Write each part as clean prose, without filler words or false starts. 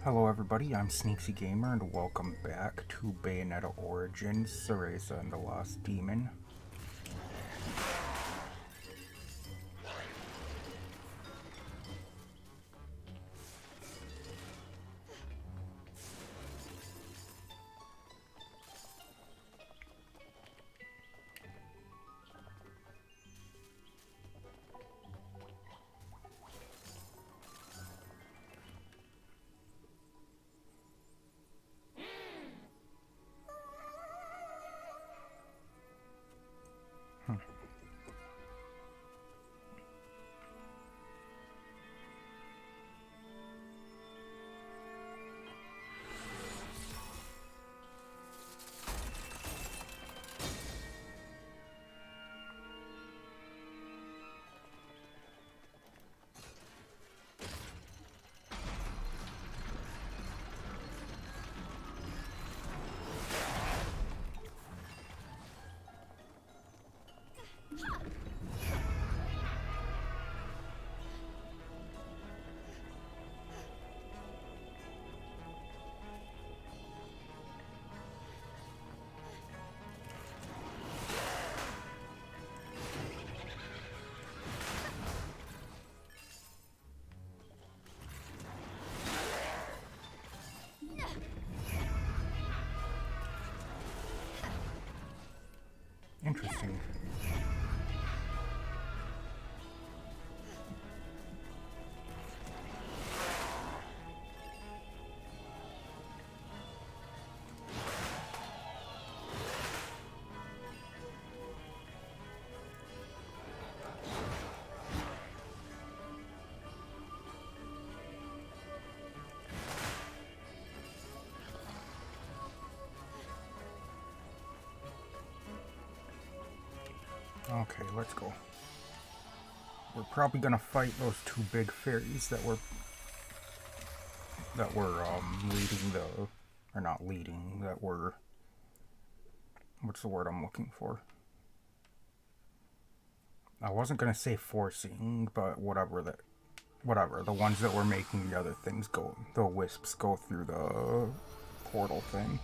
Hello everybody, I'm Sneaksy Gamer and welcome back to Bayonetta Origins, Cereza and the Lost Demon. Interesting. Okay, let's go. We're probably gonna fight those two big fairies that were leading the, or not leading, that were, what's the word I'm looking for? I wasn't gonna say forcing, but whatever, the ones that were making the other things go, the wisps go through the portal thing.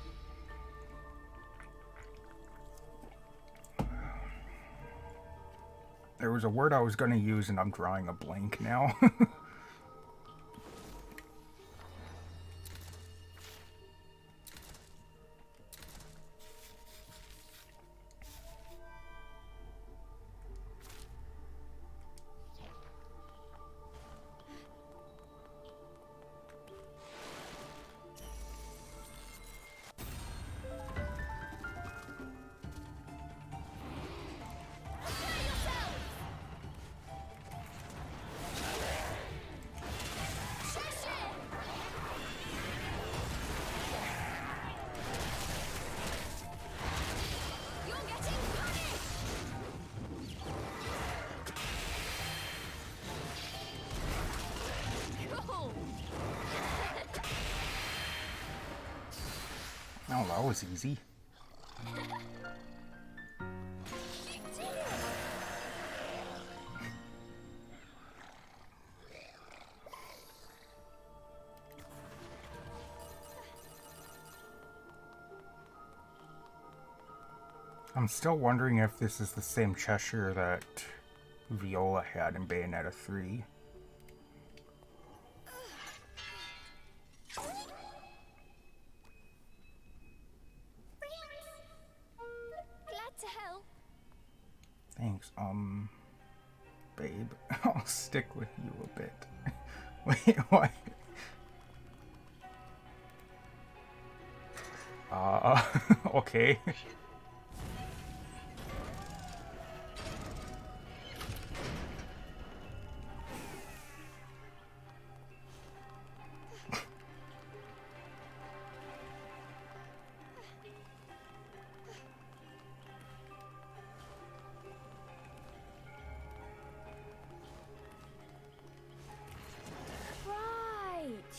There was a word I was gonna use and I'm drawing a blank now. Oh, that was easy. I'm still wondering if this is the same Cheshire that Viola had in Bayonetta 3. Thanks, babe. I'll stick with you a bit. Wait, what? Okay.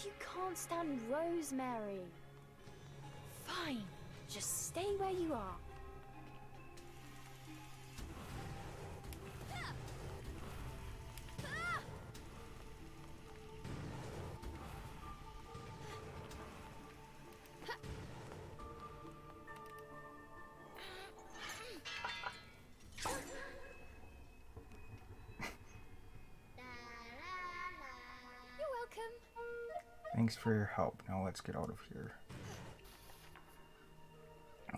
You can't stand Rosemary. Fine, just stay where you are. Thanks for your help. Now let's get out of here.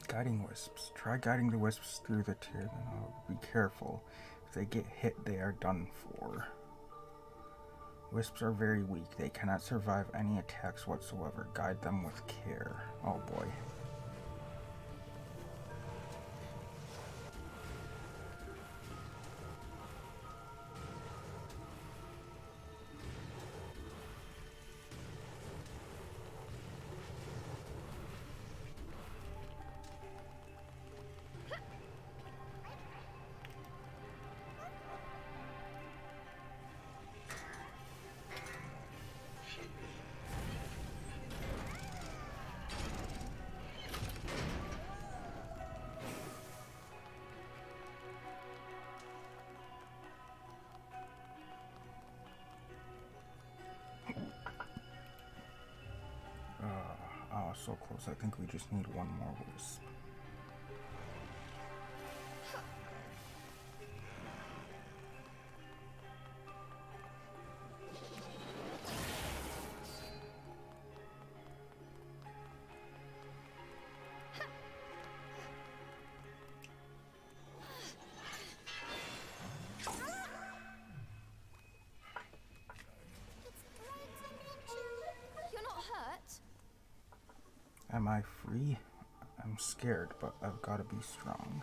Guiding wisps. Try guiding the wisps through the tear. Be careful. If they get hit, they are done for. Wisps are very weak. They cannot survive any attacks whatsoever. Guide them with care. Oh boy. So close. I think we just need one more wisp. Am I free? I'm scared, but I've got to be strong.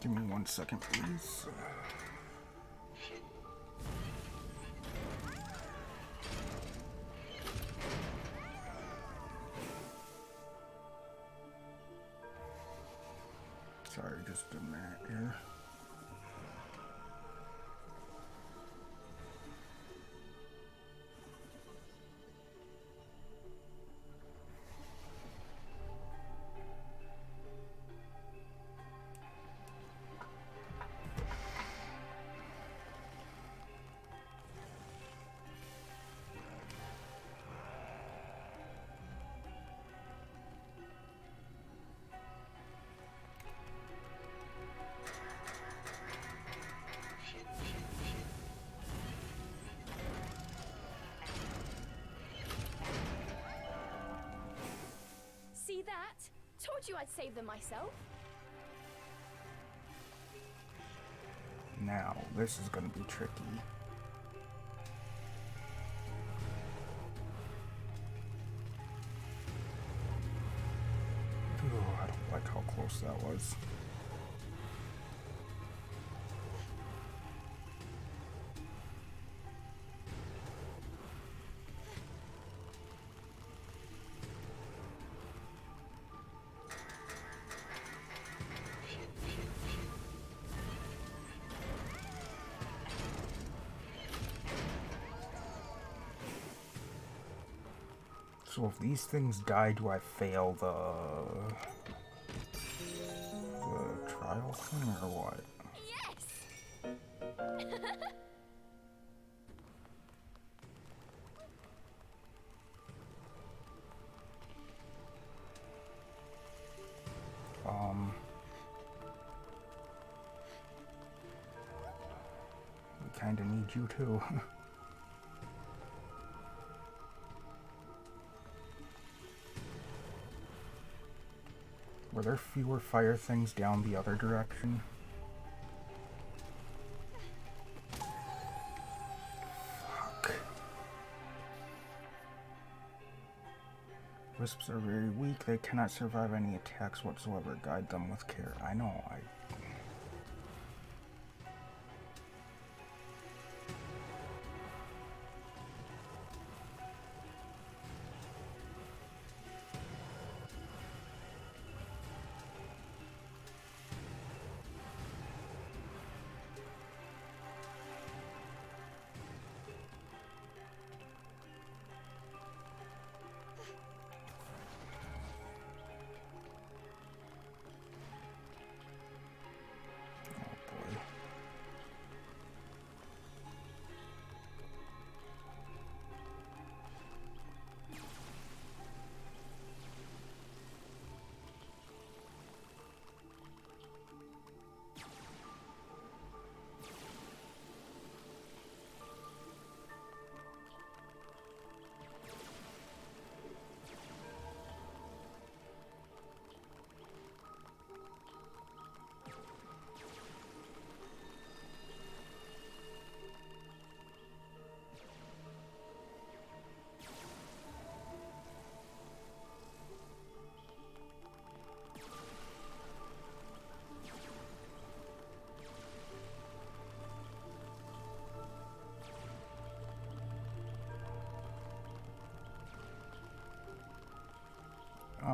Give me 1 second, please. Sorry, just a minute here. See that? Told you I'd save them myself. Now, this is gonna be tricky. Ooh, I don't like how close that was. So if these things die, do I fail the trial thing or what? Yes! We kinda need you too. Were there fewer fire things down the other direction? Fuck. Wisps are very weak. They cannot survive any attacks whatsoever. Guide them with care. I know,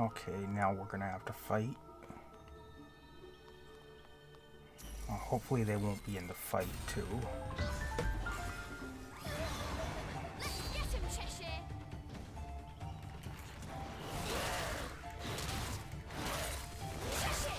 Okay, now we're gonna have to fight. Hopefully they won't be in the fight too. Let's get him, Cheshire! Cheshire!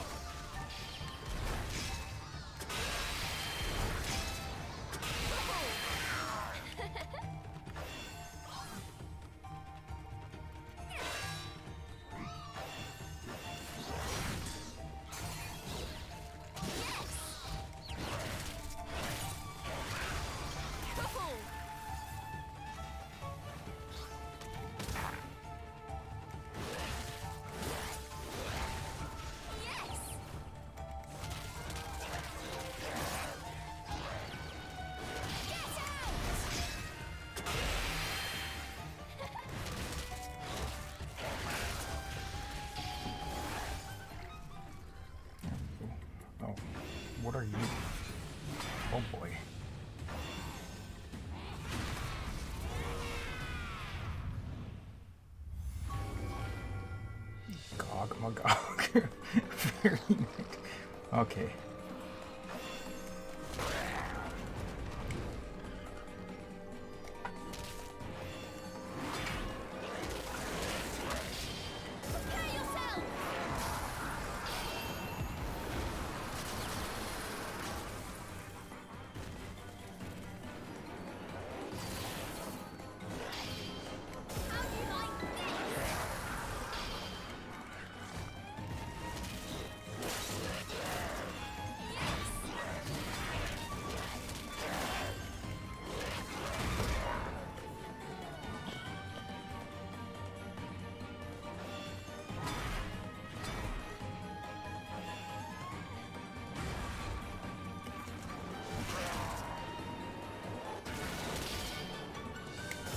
Oh, what are you? Oh boy. Gog Magog. Very nice. Okay. Prepare yourself! How do you like this?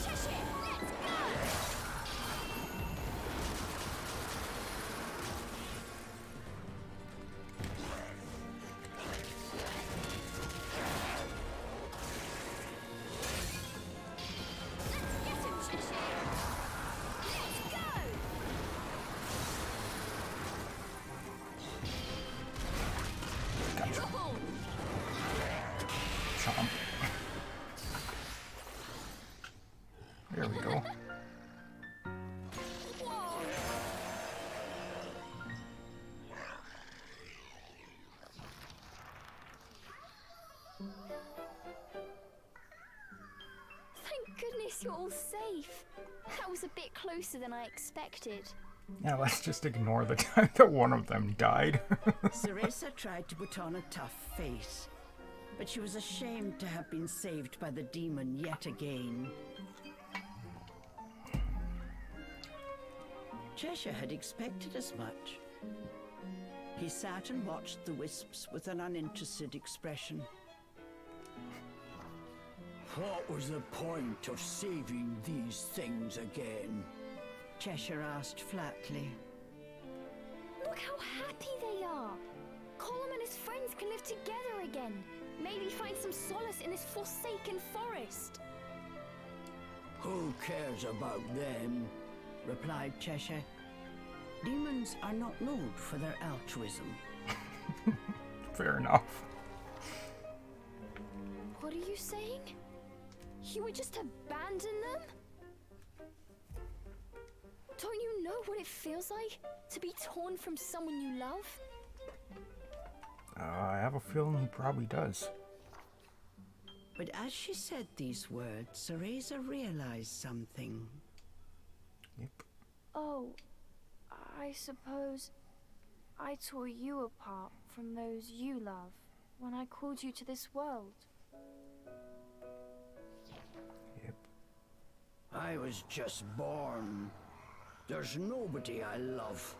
Cheshire, let's go! Let's get him, Cheshire! Let's go! Gotcha. Trouble! Chomp. There we go. Whoa! Thank goodness you're all safe. That was a bit closer than I expected. Yeah, let's just ignore the time that one of them died. Cereza tried to put on a tough face, but she was ashamed to have been saved by the demon yet again. Cheshire had expected as much. He sat and watched the wisps with an uninterested expression. What was the point of saving these things again? Cheshire asked flatly. Look how happy they are. Colum and his friends can live together again. Maybe find some solace in this forsaken forest. Who cares about them? Replied Cheshire. Demons are not known for their altruism. Fair enough. What are you saying? You would just abandon them? Don't you know what it feels like to be torn from someone you love? I have a feeling he probably does. But as she said these words, Cereza realized something. Yep. Oh, I suppose I tore you apart from those you love when I called you to this world. Yep. I was just born. There's nobody I love.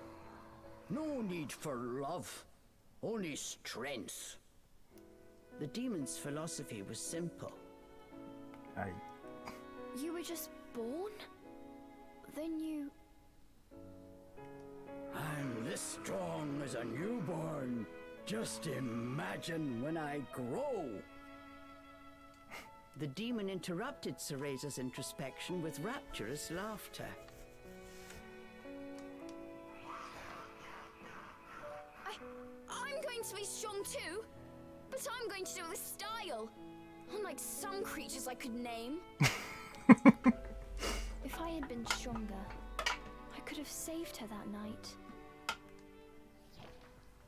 No need for love, only strength. The demon's philosophy was simple. You were just born? Then you... I'm this strong as a newborn. Just imagine when I grow. The demon interrupted Cereza's introspection with rapturous laughter. too, but I'm going to do it with style, unlike some creatures I could name. If I had been stronger, I could have saved her that night.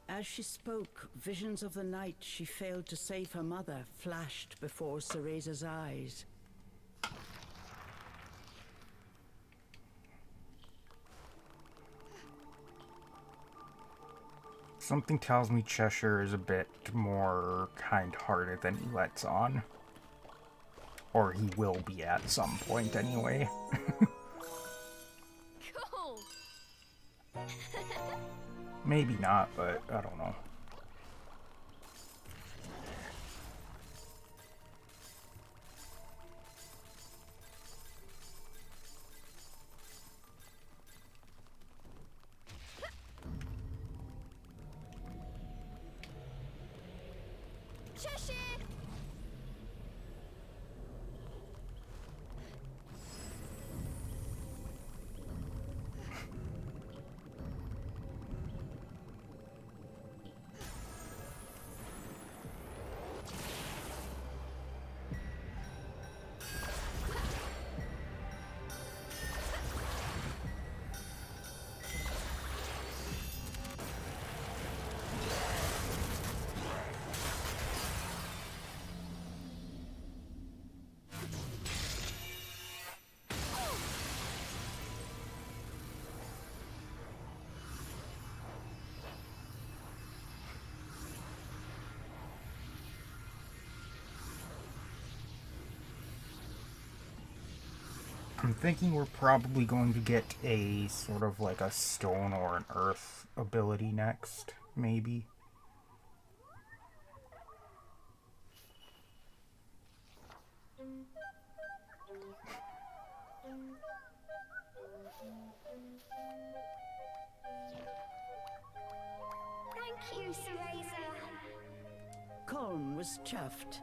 As she spoke, visions of the night she failed to save her mother flashed before Cereza's eyes. Something tells me Cheshire is a bit more kind-hearted than he lets on. Or he will be at some point, anyway. Cool! Maybe not, but I don't know. Cheshire! I'm thinking we're probably going to get a sort of like a stone or an earth ability next, maybe. Thank you, Cereza. Colm was chuffed.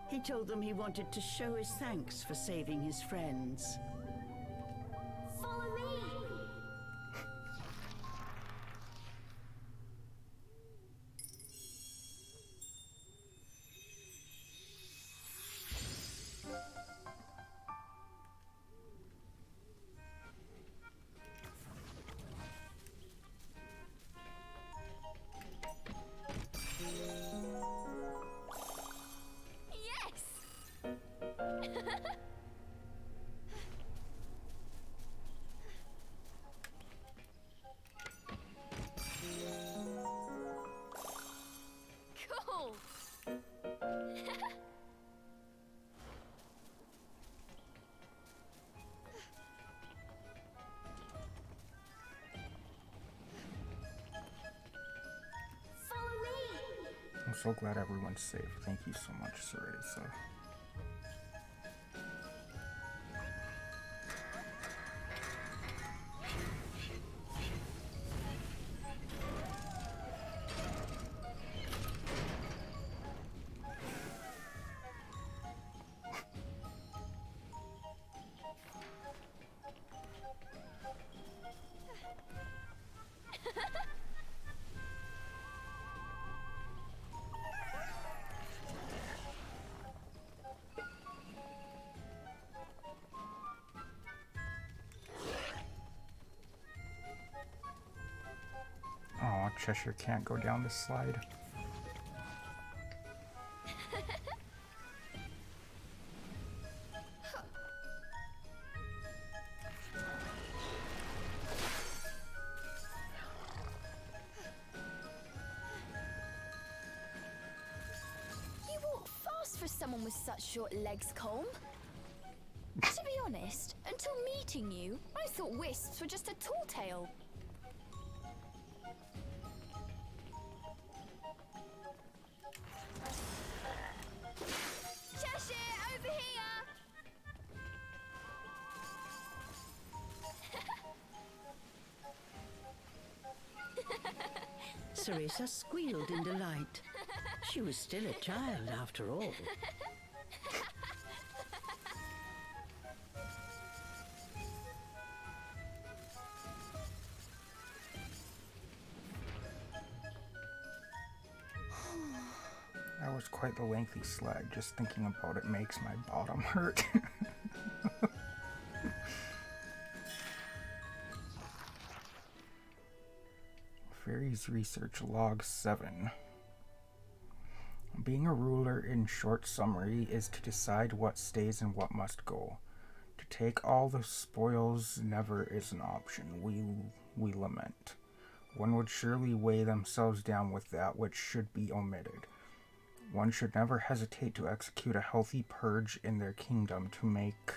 He told them he wanted to show his thanks for saving his friends. Follow me! Cool! Follow me! I'm so glad everyone's safe. Thank you so much, Cereza. Oh, Cheshire can't go down this slide. You walk fast for someone with such short legs, Colm. To be honest, until meeting you, I thought wisps were just a tall tale. Cheshire, over here! Cereza squealed in delight. She was still a child after all. quite the lengthy slide. Just thinking about it makes my bottom hurt. Fairies Research Log 7. Being a ruler, in short summary, is to decide what stays and what must go. To take all the spoils never is an option, we lament. One would surely weigh themselves down with that which should be omitted. One should never hesitate to execute a healthy purge in their kingdom to make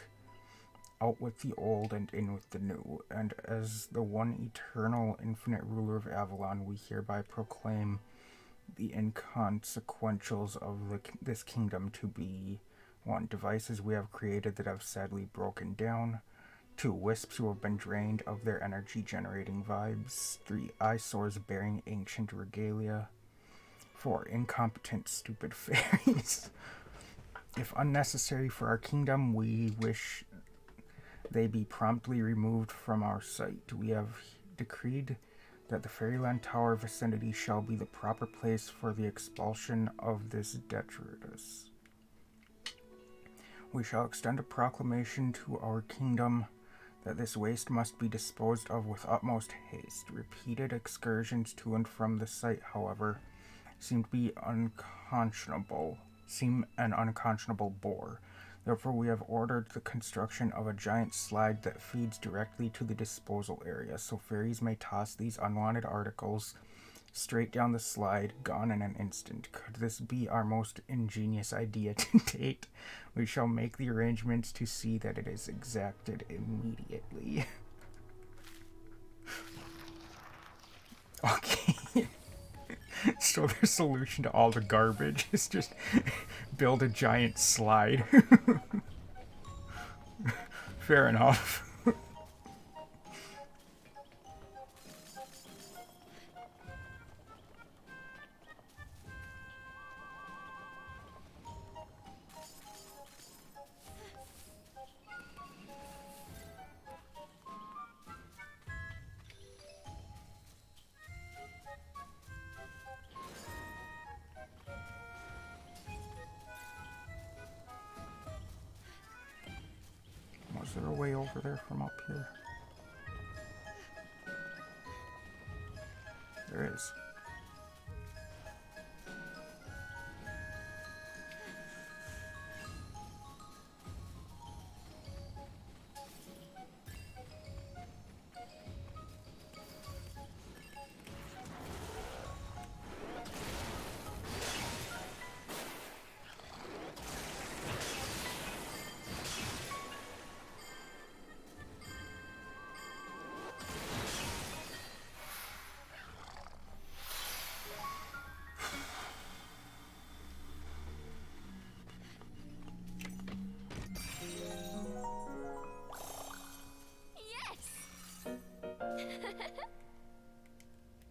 out with the old and in with the new. And as the one eternal, infinite ruler of Avalon, we hereby proclaim the inconsequentials of this kingdom to be 1. Devices we have created that have sadly broken down. 2. Wisps who have been drained of their energy-generating vibes. 3. Eyesores bearing ancient regalia. 4. Incompetent, stupid fairies. If unnecessary for our kingdom, we wish they be promptly removed from our sight. We have decreed that the Fairyland Tower vicinity shall be the proper place for the expulsion of this detritus. We shall extend a proclamation to our kingdom that this waste must be disposed of with utmost haste. Repeated excursions to and from the site, however, seem an unconscionable bore. Therefore, we have ordered the construction of a giant slide that feeds directly to the disposal area, so fairies may toss these unwanted articles straight down the slide, gone in an instant. Could this be our most ingenious idea to date? We shall make the arrangements to see that it is exacted immediately. Okay. So their solution to all the garbage is just build a giant slide. Fair enough. Was there a way over there from up here? There is.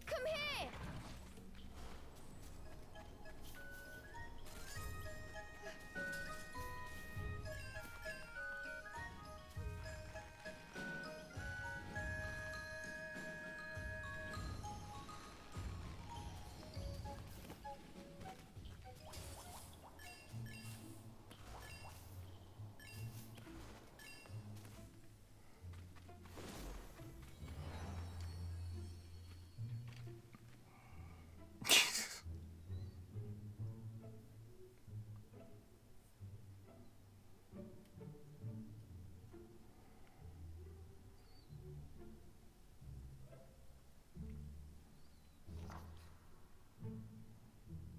Come here!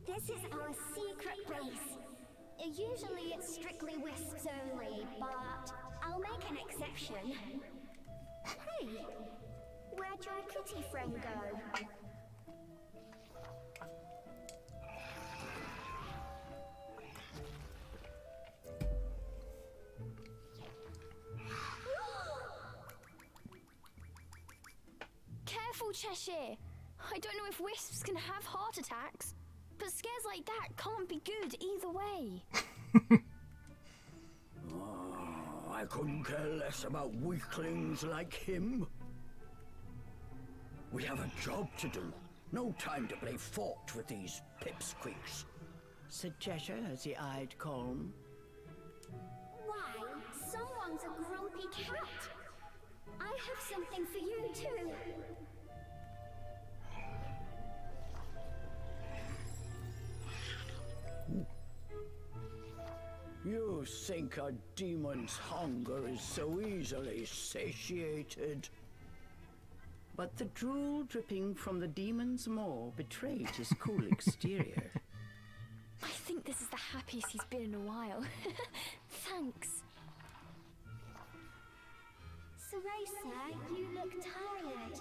This is our secret base. Usually it's strictly wisps only, but I'll make an exception. Hey, where'd your kitty friend go? Careful, Cheshire. I don't know if wisps can have heart attacks, but scares like that can't be good either way. I couldn't care less about weaklings like him. We have a job to do. No time to play fort with these pipsqueaks. said Cheshire as he eyed Colm. Why, someone's a grumpy cat. I have something for you too. You think a demon's hunger is so easily satiated? But the drool dripping from the demon's maw betrayed his cool exterior. I think this is the happiest he's been in a while. Thanks. Cereza, you look tired.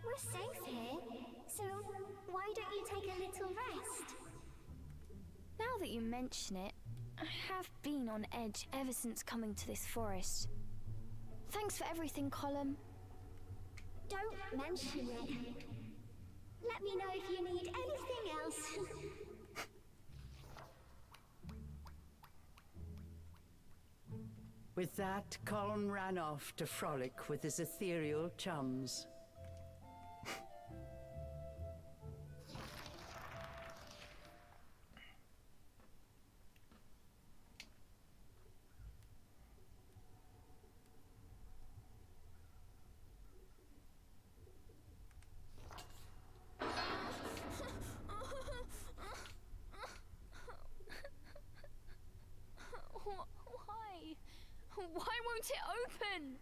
We're safe here, so why don't you take a little rest? Now that you mention it, I have been on edge ever since coming to this forest. Thanks for everything, Colm. Don't mention it. Let me know if you need anything else. With that, Colm ran off to frolic with his ethereal chums. Why won't it open?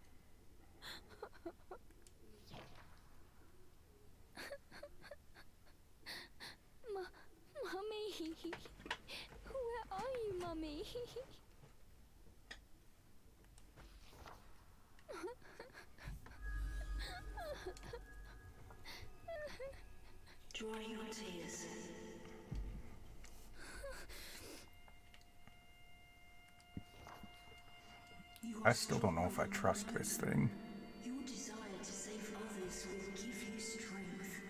Mummy, where are you, Mummy? Dry your tears. I still don't know if I trust this thing. Your desire to save others will give you strength.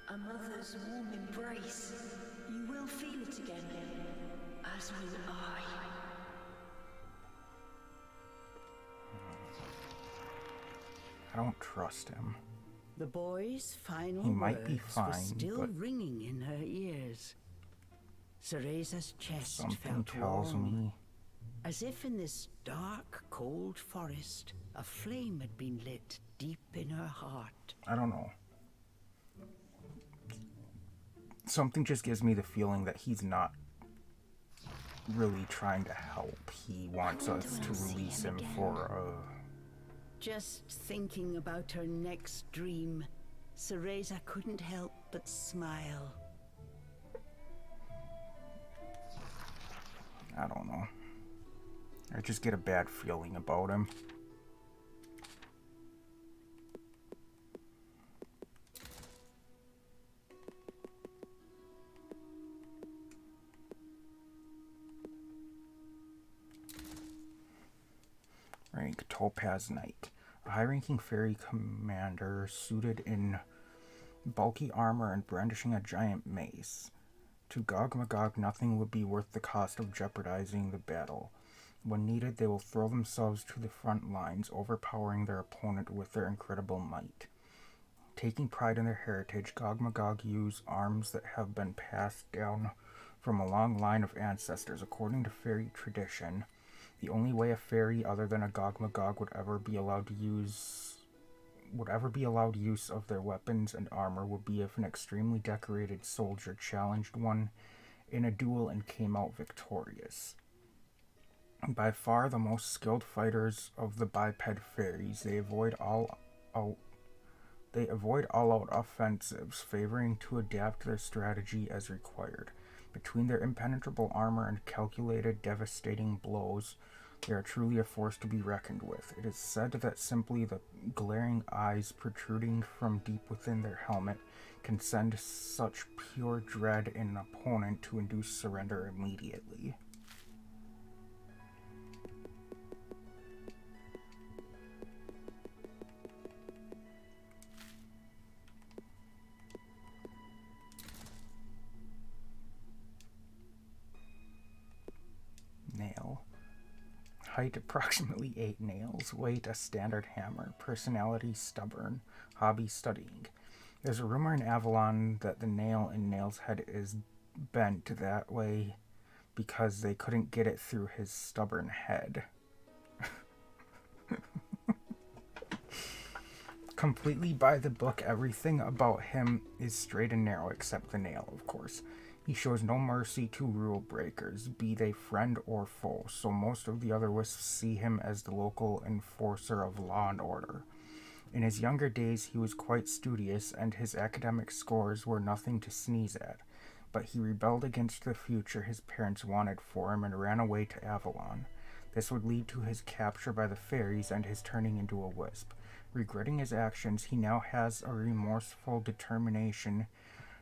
A mother's warm embrace. You will feel it again, as will I. I don't trust him. The boy's final He might be words fine, were still but ringing in her ears. Cereza's chest something felt tells warm, me as if in this dark, cold forest, a flame had been lit deep in her heart. I don't know. Something just gives me the feeling that he's not really trying to help. He wants us to release him for a... Just thinking about her next dream, Cereza couldn't help but smile. I don't know. I just get a bad feeling about him. Rank Topaz Knight. A high-ranking fairy commander suited in bulky armor and brandishing a giant mace. To Gog Magog, nothing would be worth the cost of jeopardizing the battle. When needed, they will throw themselves to the front lines, overpowering their opponent with their incredible might. Taking pride in their heritage, Gog Magog use arms that have been passed down from a long line of ancestors. According to fairy tradition, the only way a fairy other than a Gog Magog would ever be allowed use of their weapons and armor would be if an extremely decorated soldier challenged one in a duel and came out victorious. By far the most skilled fighters of the biped fairies, they avoid all-out offensives, favoring to adapt their strategy as required. Between their impenetrable armor and calculated, devastating blows, they are truly a force to be reckoned with. It is said that simply the glaring eyes protruding from deep within their helmet can send such pure dread in an opponent to induce surrender immediately. height approximately 8 nails, weight a standard hammer, personality stubborn, hobby studying. There's a rumor in Avalon that the nail in Nail's head is bent that way because they couldn't get it through his stubborn head. Completely by the book, everything about him is straight and narrow except the nail, of course. He shows no mercy to rule breakers, be they friend or foe, so most of the other wisps see him as the local enforcer of law and order. In his younger days, he was quite studious, and his academic scores were nothing to sneeze at, but he rebelled against the future his parents wanted for him and ran away to Avalon. This would lead to his capture by the fairies and his turning into a wisp. Regretting his actions, he now has a remorseful determination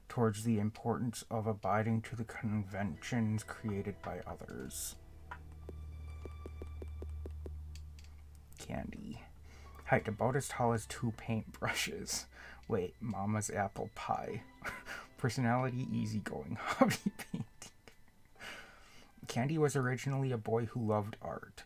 towards the importance of abiding to the conventions created by others. Candy. Height about as tall as 2 paintbrushes. Wait, Mama's apple pie. Personality easygoing. Hobby painting. Candy was originally a boy who loved art.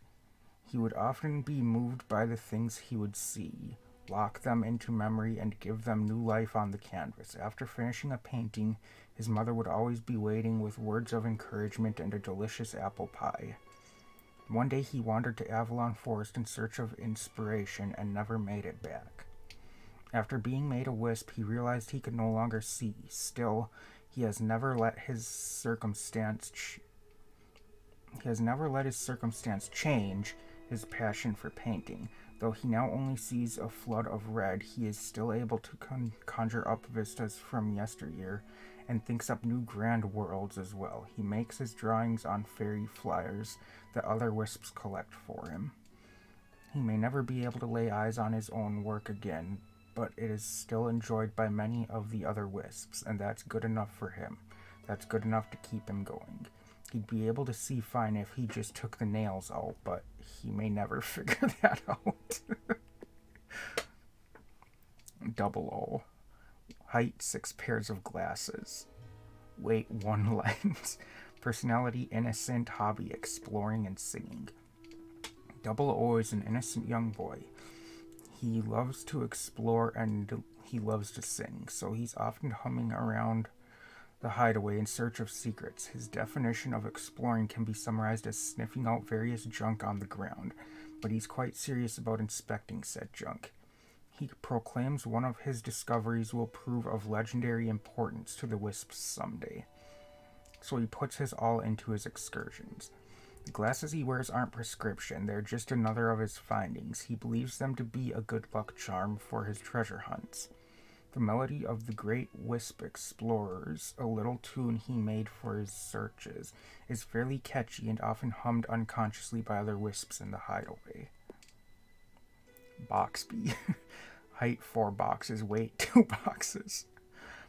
He would often be moved by the things he would see, lock them into memory, and give them new life on the canvas. After finishing a painting, his mother would always be waiting with words of encouragement and a delicious apple pie. One day he wandered to Avalon Forest in search of inspiration and never made it back. After being made a wisp, he realized he could no longer see. Still, he has never let his circumstance change his passion for painting. Though he now only sees a flood of red, he is still able to conjure up vistas from yesteryear and thinks up new grand worlds as well. He makes his drawings on fairy flyers that other wisps collect for him. He may never be able to lay eyes on his own work again, but it is still enjoyed by many of the other wisps, and that's good enough for him. That's good enough to keep him going. He'd be able to see fine if he just took the nails out, but he may never figure that out. 00. Height 6 pairs of glasses. Weight 1 lens. Personality innocent, hobby exploring and singing. 00 is an innocent young boy. He loves to explore and he loves to sing, so he's often humming around the hideaway in search of secrets. His definition of exploring can be summarized as sniffing out various junk on the ground, but he's quite serious about inspecting said junk. He proclaims one of his discoveries will prove of legendary importance to the wisps someday, so he puts his all into his excursions. The glasses he wears aren't prescription, they're just another of his findings. He believes them to be a good luck charm for his treasure hunts. The melody of the great wisp explorers, a little tune he made for his searches, is fairly catchy and often hummed unconsciously by other wisps in the hideaway. Boxby. Height 4 boxes, weight 2 boxes.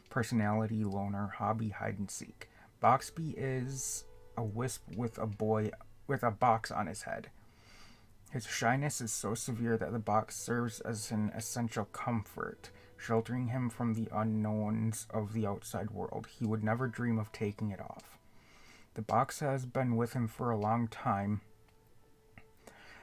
Personality loner, hobby hide and seek. Boxby is a wisp with a box on his head. His shyness is so severe that the box serves as an essential comfort, sheltering him from the unknowns of the outside world. He would never dream of taking it off. The box has been with him for a long time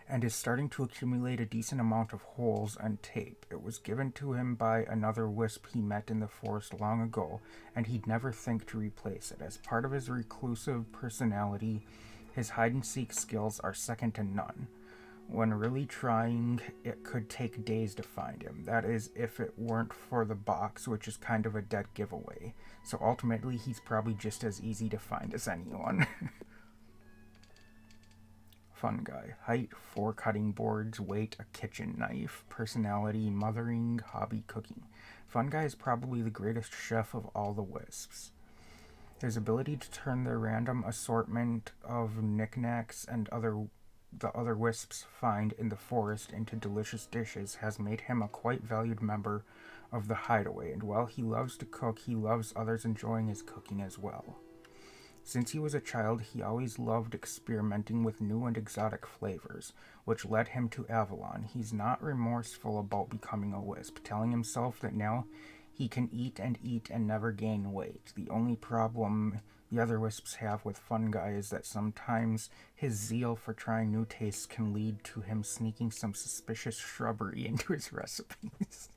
and is starting to accumulate a decent amount of holes and tape. It was given to him by another wisp he met in the forest long ago, and he'd never think to replace it. As part of his reclusive personality, his hide-and-seek skills are second to none. When really trying, it could take days to find him. That is, if it weren't for the box, which is kind of a dead giveaway. So ultimately, he's probably just as easy to find as anyone. Fun guy. Height 4 cutting boards, weight a kitchen knife. Personality mothering, hobby cooking. Fun guy is probably the greatest chef of all the wisps. His ability to turn the random assortment of knickknacks and the other wisps find in the forest into delicious dishes has made him a quite valued member of the hideaway, and while he loves to cook, he loves others enjoying his cooking as well. Since he was a child, he always loved experimenting with new and exotic flavors, which led him to Avalon. He's not remorseful about becoming a wisp, telling himself that now he can eat and never gain weight. The only problem the other wisps have with fungi is that sometimes his zeal for trying new tastes can lead to him sneaking some suspicious shrubbery into his recipes.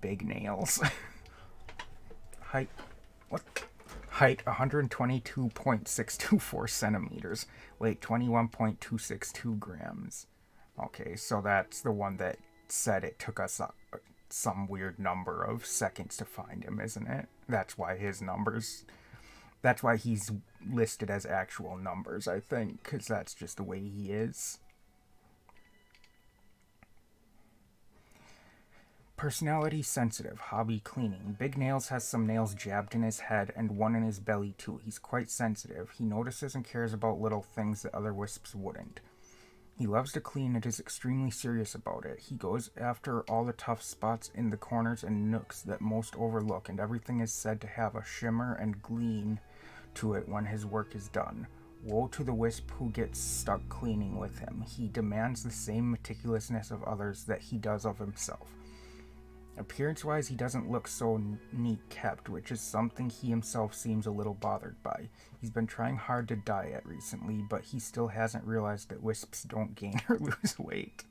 Big nails. Height. What? Height 122.624 centimeters. Weight 21.262 grams. Okay, so that's the one that said it took us some weird number of seconds to find him, isn't it? That's why his numbers. That's why he's listed as actual numbers, I think, because that's just the way he is. Personality sensitive, hobby cleaning. Big Nails has some nails jabbed in his head and one in his belly too. He's quite sensitive. He notices and cares about little things that other wisps wouldn't. He loves to clean and is extremely serious about it. He goes after all the tough spots in the corners and nooks that most overlook, and everything is said to have a shimmer and gleam to it when his work is done. Woe to the wisp who gets stuck cleaning with him. He demands the same meticulousness of others that he does of himself. Appearance-wise, he doesn't look so neat kept, which is something he himself seems a little bothered by. He's been trying hard to diet recently, but he still hasn't realized that wisps don't gain or lose weight.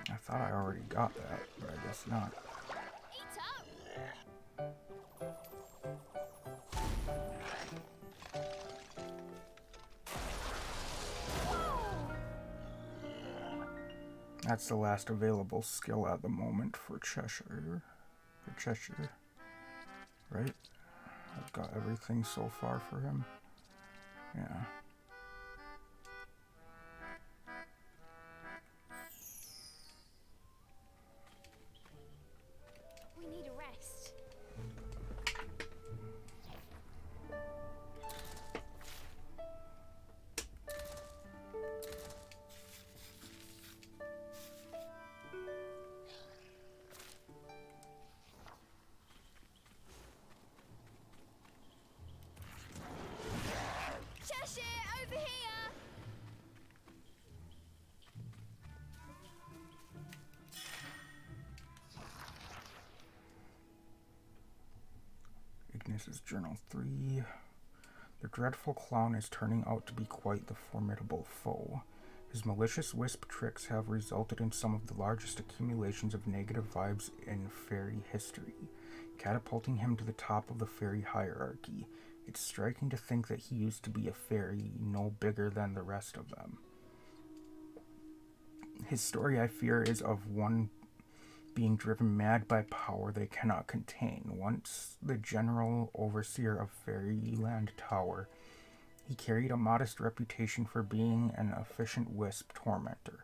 I thought I already got that, but I guess not. That's the last available skill at the moment for Cheshire. Right? I've got everything so far for him. Yeah. We need a rest. Cheshire, over here! Ignis's Journal 3. The dreadful clown is turning out to be quite the formidable foe. His malicious wisp tricks have resulted in some of the largest accumulations of negative vibes in fairy history, catapulting him to the top of the fairy hierarchy. It's striking to think that he used to be a fairy no bigger than the rest of them. His story, I fear, is of one being driven mad by power they cannot contain. Once the general overseer of Fairyland Tower, he carried a modest reputation for being an efficient wisp tormentor.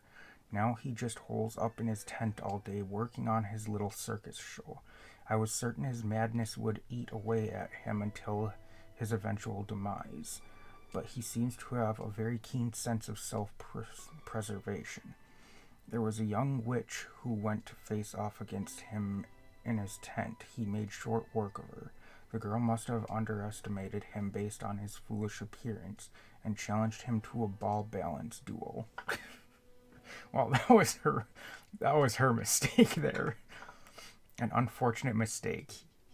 Now he just holes up in his tent all day working on his little circus show. I was certain his madness would eat away at him until his eventual demise, but he seems to have a very keen sense of self-preservation. There was a young witch who went to face off against him in his tent. He made short work of her. The girl must have underestimated him based on his foolish appearance and challenged him to a ball balance duel. Well, that was her mistake there. An unfortunate mistake.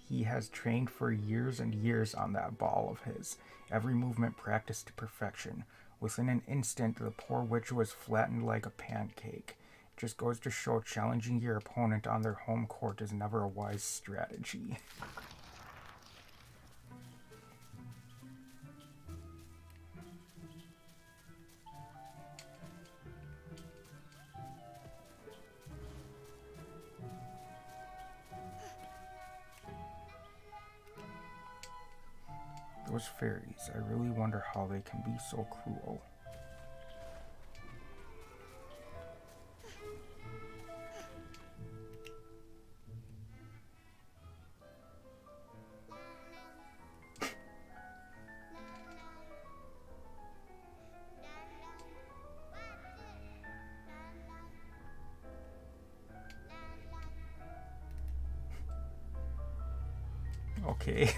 He has trained for years and years on that ball of his, every movement practiced to perfection. Within an instant, the poor witch was flattened like a pancake. It just goes to show challenging your opponent on their home court is never a wise strategy. Those fairies, I really wonder how they can be so cruel. Okay.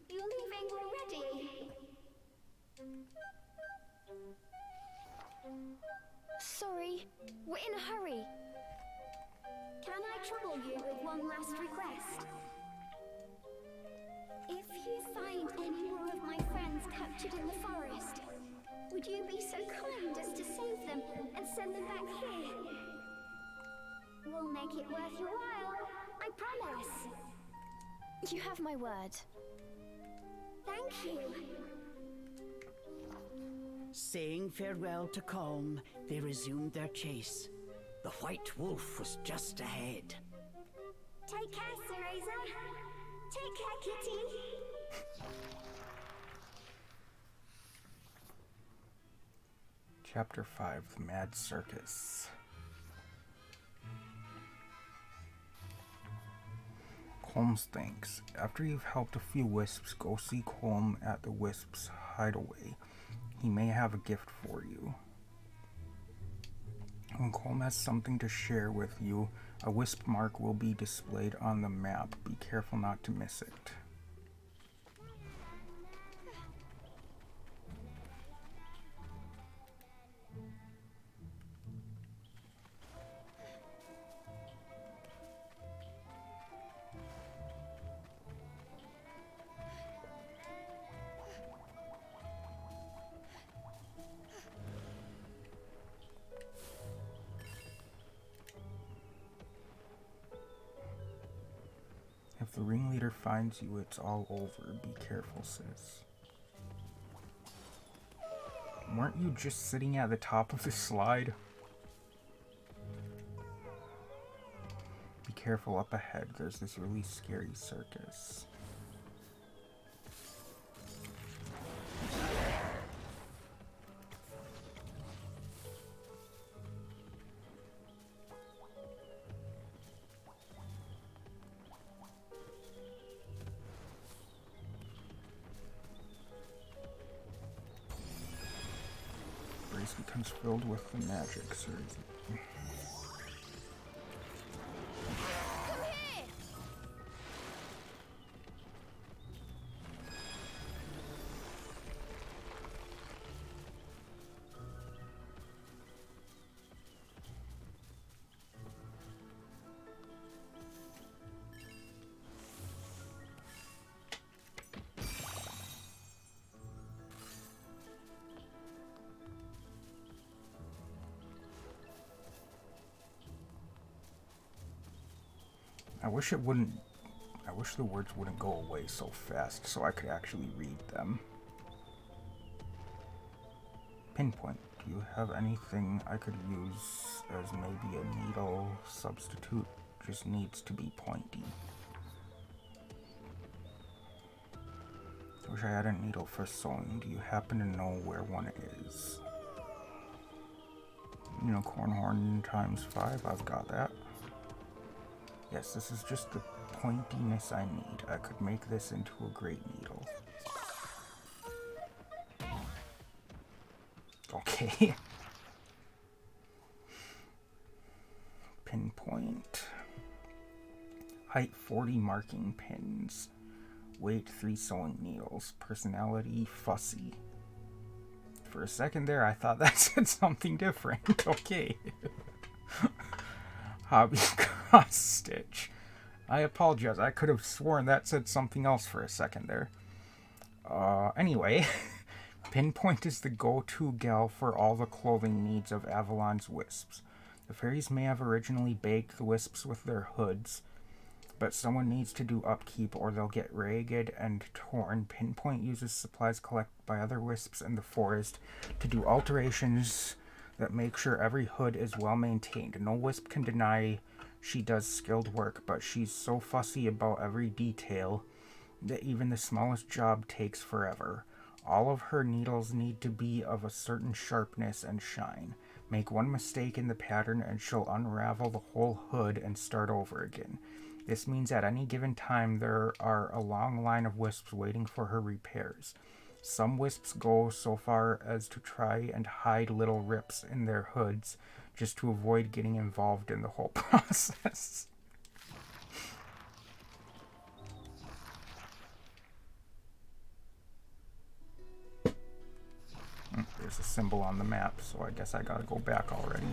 You're leaving already? Sorry, we're in a hurry. Can I trouble you with one last request? If you find any more of my friends captured in the forest, would you be so kind as to save them and send them back here? We'll make it worth your while, I promise. You have my word. Thank you. Saying farewell to Calm, they resumed their chase. The White Wolf was just ahead. Take care, Cereza. Take care, Kitty. Chapter 5, The Mad Circus. Colm's thanks. After you've helped a few wisps, go see Colm at the wisps' hideaway. He may have a gift for you. When Colm has something to share with you, a wisp mark will be displayed on the map. Be careful not to miss it. If the ringleader finds you, it's all over. Be careful, sis. Weren't you just sitting at the top of the slide? Be careful up ahead. There's this really scary circus. Becomes filled with the magic, Cereza. I wish the words wouldn't go away so fast so I could actually read them. Pinpoint. Do you have anything I could use as maybe a needle substitute? Just needs to be pointy. I wish I had a needle for sewing. Do you happen to know where one is? Unicorn horn times 5. I've got that. Yes, this is just the pointiness I need. I could make this into a great needle. Okay. Pinpoint. Height 40 marking pins. Weight 3 sewing needles. Personality fussy. For a second there, I thought that said something different. Okay. Hobby cross stitch. I apologize. I could have sworn that said something else for a second there. Anyway. Pinpoint is the go-to gal for all the clothing needs of Avalon's wisps. The fairies may have originally baked the wisps with their hoods, but someone needs to do upkeep or they'll get ragged and torn. Pinpoint uses supplies collected by other wisps in the forest to do alterations that make sure every hood is well maintained. No wisp can deny she does skilled work, but she's so fussy about every detail that even the smallest job takes forever. All of her needles need to be of a certain sharpness and shine. Make one mistake in the pattern and she'll unravel the whole hood and start over again. This means at any given time there are a long line of wisps waiting for her repairs. Some wisps go so far as to try and hide little rips in their hoods just to avoid getting involved in the whole process. There's a symbol on the map, so I guess I gotta go back already.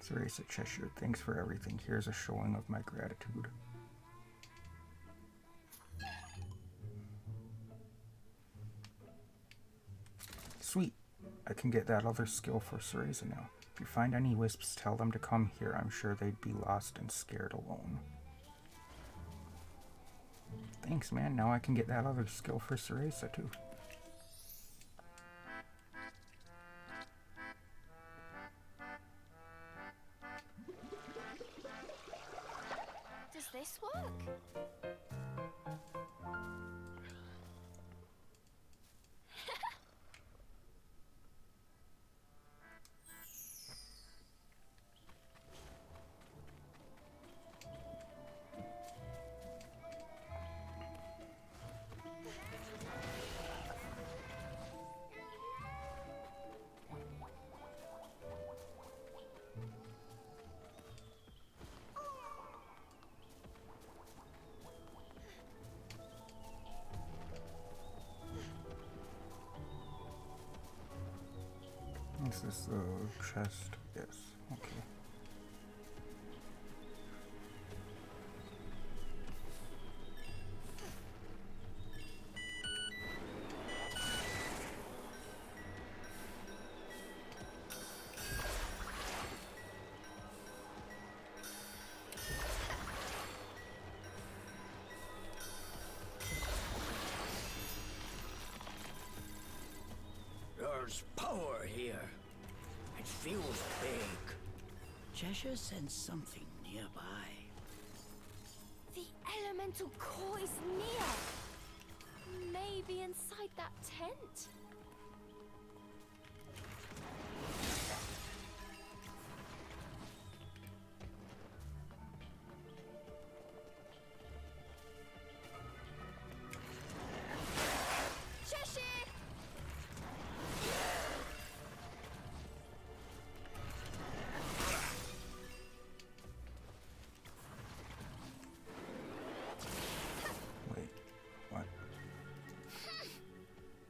Cereza, Cheshire, thanks for everything. Here's a showing of my gratitude. Sweet. I can get that other skill for Cereza now. If you find any wisps, tell them to come here. I'm sure they'd be lost and scared alone. Thanks, man. Now I can get that other skill for Cereza, too. Does this work? Is this the chest? Yes. Okay. There's power here. It feels big. Cheshire sensed something nearby. The elemental core is near. Maybe inside that tent.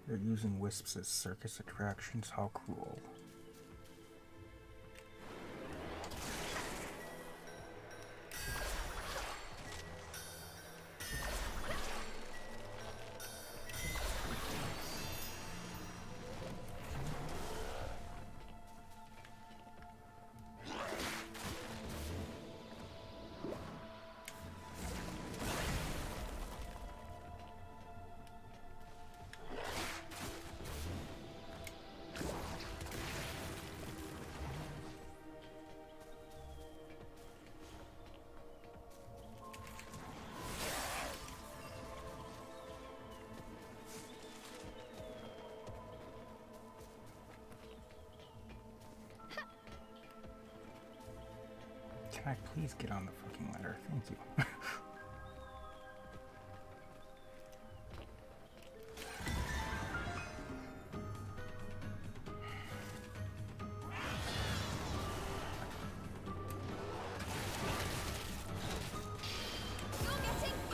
They're using wisps as circus attractions. How cruel. Can I please get on the fucking ladder? Thank you. You're getting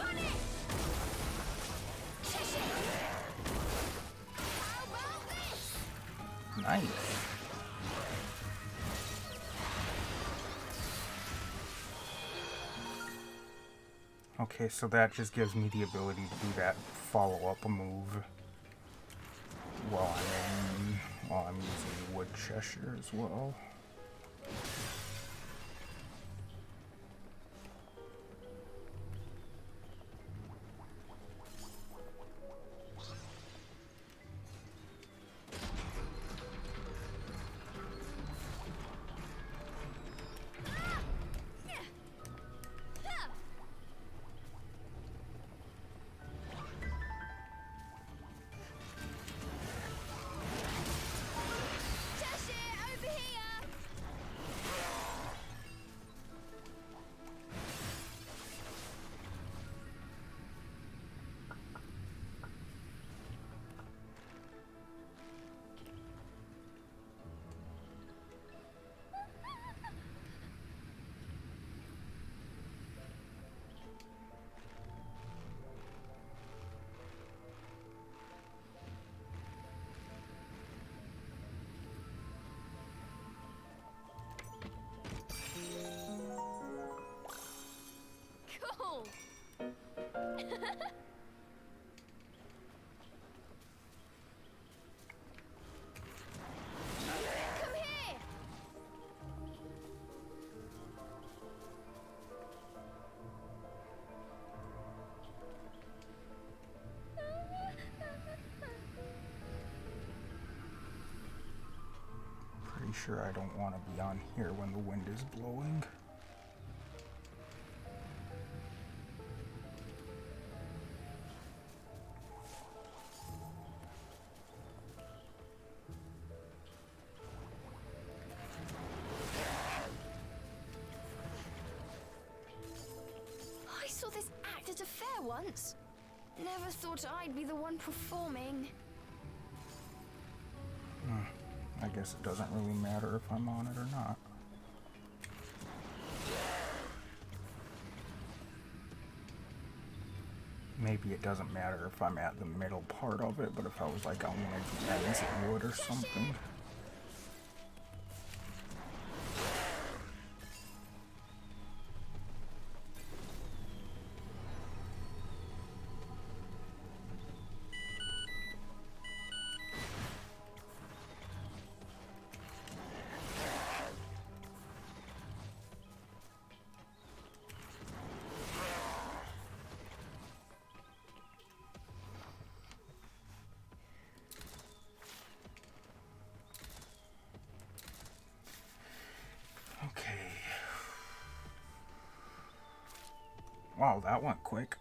Nice. Okay, so that just gives me the ability to do that follow-up move while I'm using Wood Cheshire as well. Cool. Come here. Pretty sure I don't want to be on here when the wind is blowing. I saw this act at a fair once. Never thought I'd be the one performing. I guess it doesn't really matter if I'm on it or not. Maybe it doesn't matter if I'm at the middle part of it, but if I was like on one of the ends, it would or something. Okay. Wow, that went quick.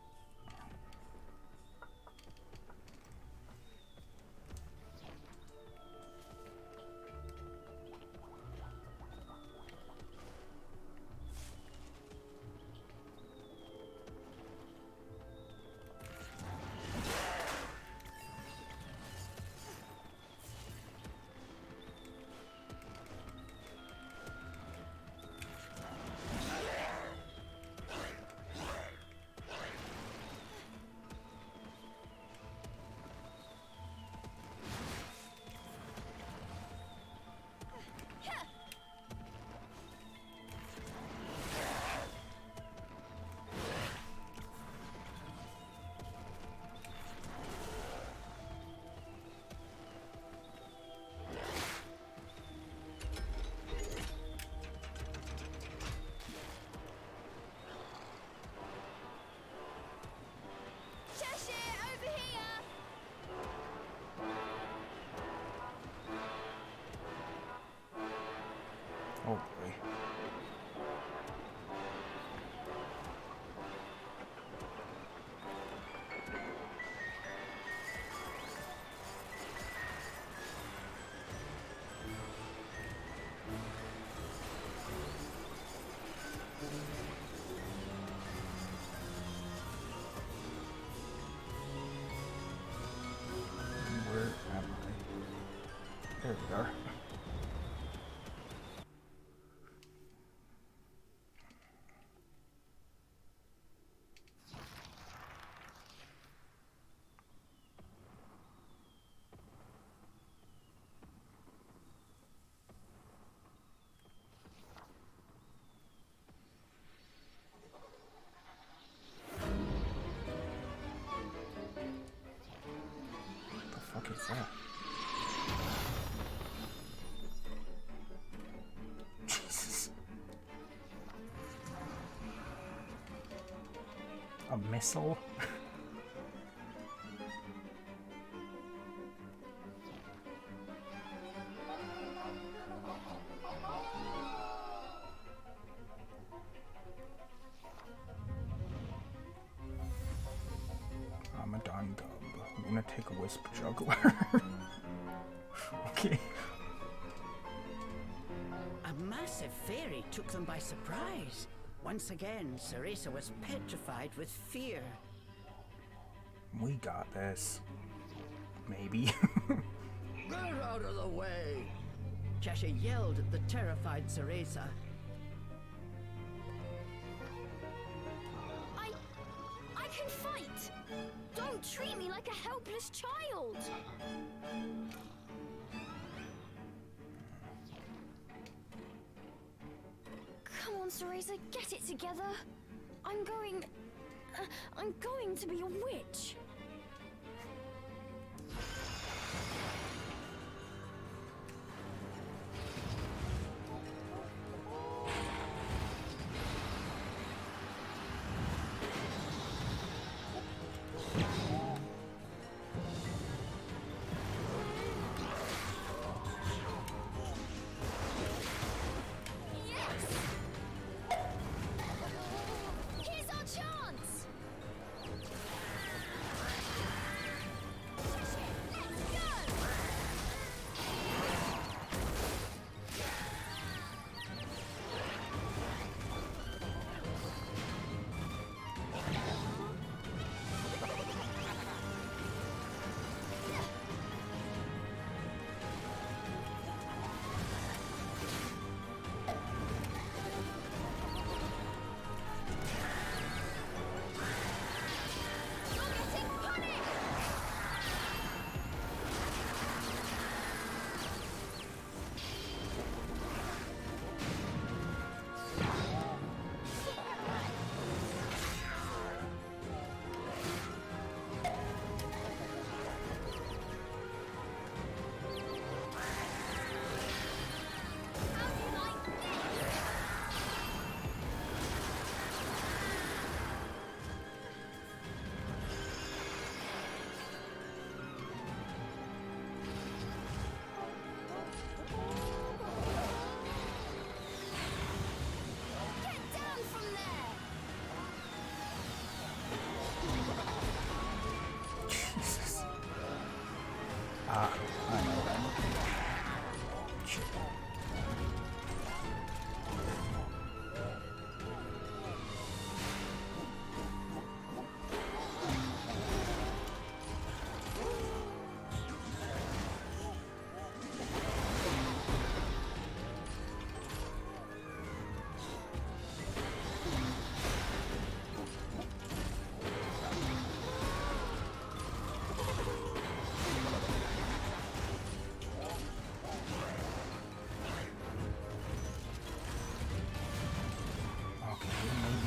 Oh boy. Where am I? There we are. that? Jesus. A missile? I'm a Don Gub. I'm gonna take a Wisp Juggler. Okay. A massive fairy took them by surprise. Once again, Cereza was petrified with fear. We got this. Maybe. Get out of the way! Cheshire yelled at the terrified Cereza. I can fight! Don't treat me like a helpless child! Come on, Cereza, get it together. I'm going to be a witch. Here's our chance!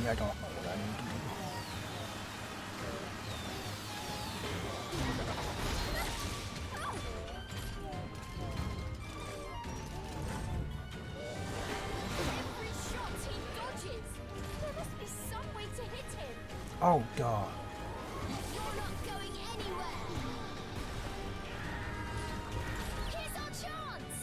I don't know what I need to do. Every shot he dodges! There must be some way to hit him! Oh, duh. You're not going anywhere! Here's our chance!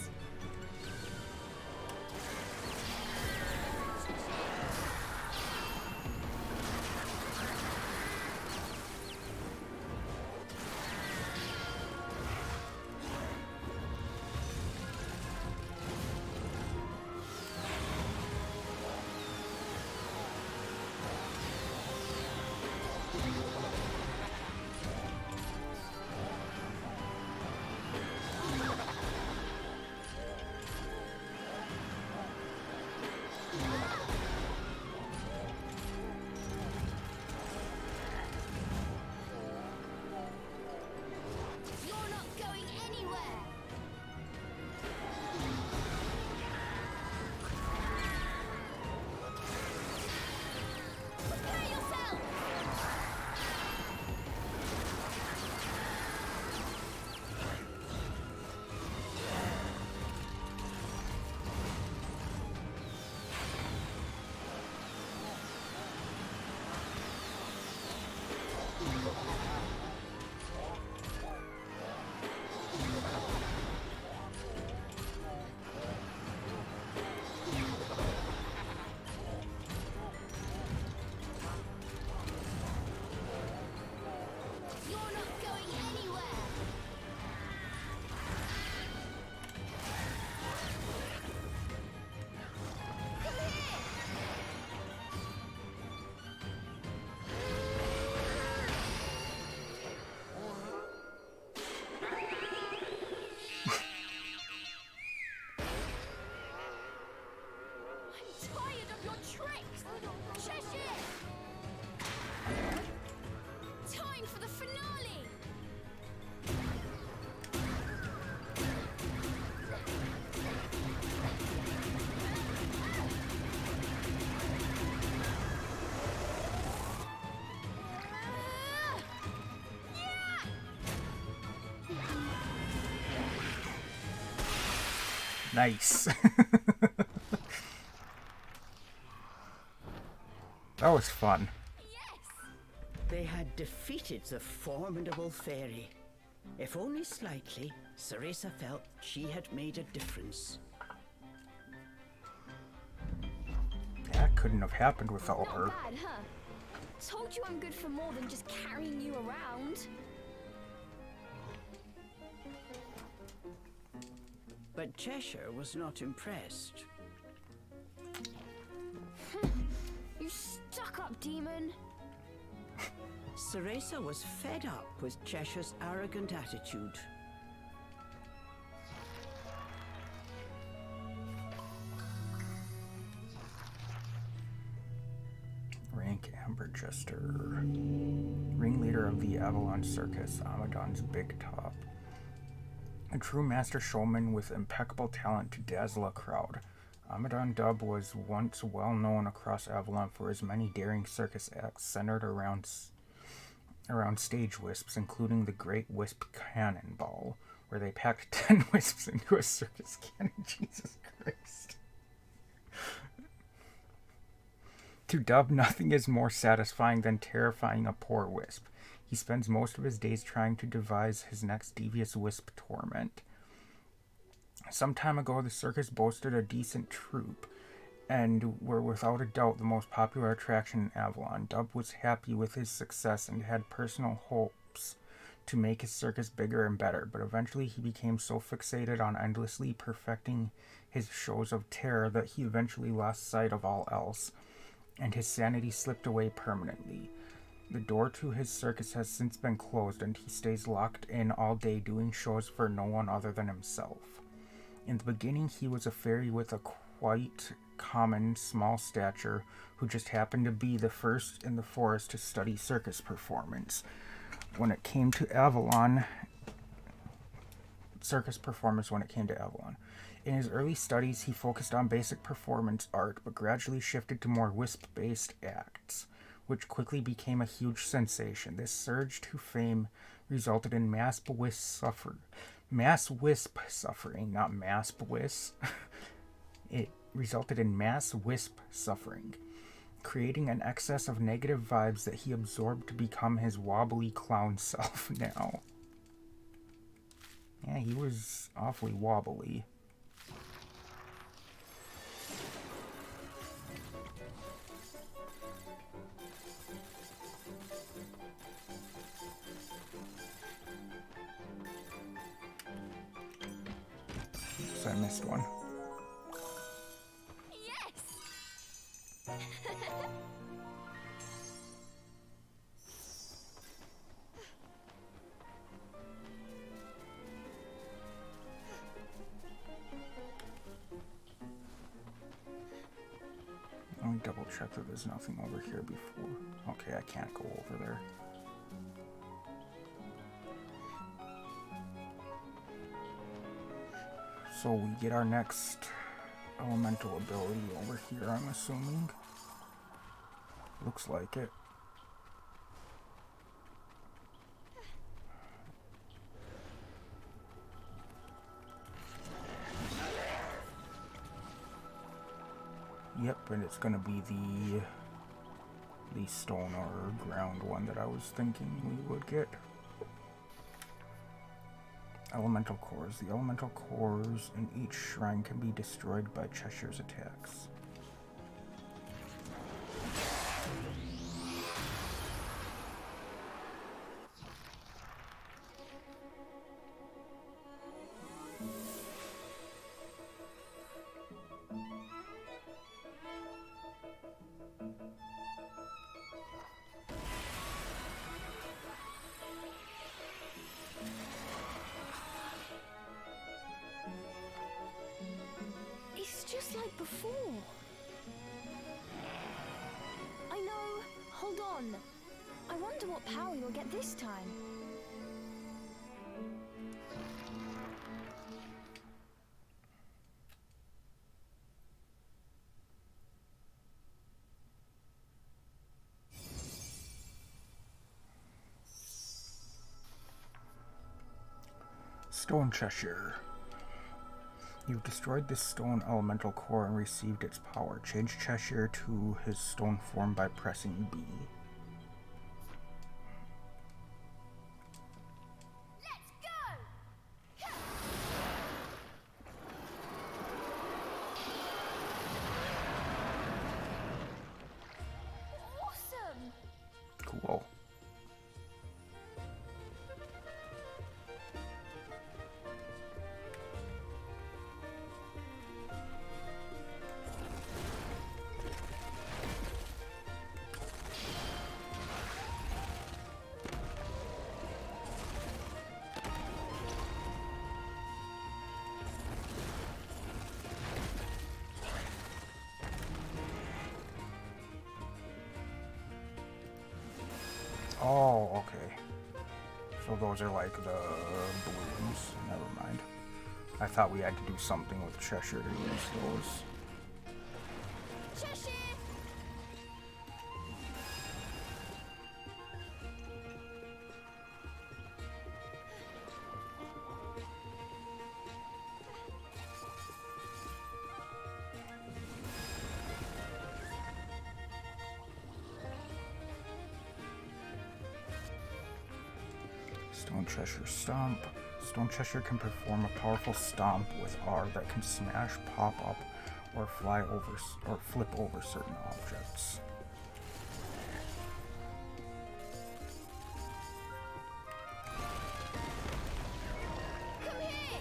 Nice. That was fun. They had defeated the formidable fairy. If only slightly, Cereza felt she had made a difference. That couldn't have happened without her. Not bad, huh? Told you I'm good for more than just carrying you around. But Cheshire was not impressed. You stuck-up demon. Cereza was fed up with Cheshire's arrogant attitude. Rank Amber Jester. Ringleader of the Avalon Circus, Amadon's Big Top. A true master showman with impeccable talent to dazzle a crowd. Amadon Dub was once well known across Avalon for his many daring circus acts centered around stage wisps, including the Great Wisp Cannonball, where they packed 10 wisps into a circus cannon. Jesus Christ. To Dub, nothing is more satisfying than terrifying a poor wisp. He spends most of his days trying to devise his next devious wisp torment. Some time ago, the circus boasted a decent troupe, and were without a doubt the most popular attraction in Avalon. Dub was happy with his success and had personal hopes to make his circus bigger and better, but eventually he became so fixated on endlessly perfecting his shows of terror that he eventually lost sight of all else, and his sanity slipped away permanently. The door to his circus has since been closed, and he stays locked in all day doing shows for no one other than himself. In the beginning, he was a fairy with a quite common small stature who just happened to be the first in the forest to study circus performance. In his early studies, he focused on basic performance art, but gradually shifted to more wisp-based acts, which quickly became a huge sensation. This surge to fame resulted in mass wisp suffering, not mass wisp. It resulted in mass wisp suffering, creating an excess of negative vibes that he absorbed to become his wobbly clown self now. Yeah, he was awfully wobbly. So I missed one. Yes! Let me double check that there's nothing over here before. Okay, I can't go over there. So we get our next elemental ability over here, I'm assuming. Looks like it. Yep, and it's gonna be the stone or ground one that I was thinking we would get. Elemental cores. The elemental cores in each shrine can be destroyed by Cheshire's attacks. It's just like before. I know. Hold on. I wonder what power you'll get this time. Stone Cheshire. You've destroyed this stone elemental core and received its power. Change Cheshire to his stone form by pressing B. Let's go! Awesome! Cool. Oh, okay. So those are like the balloons. Never mind. I thought we had to do something with Cheshire to use those. Cheshire! Stone Cheshire Stomp. Stone Cheshire can perform a powerful stomp with R that can smash, pop up, or fly over or flip over certain objects. Come here!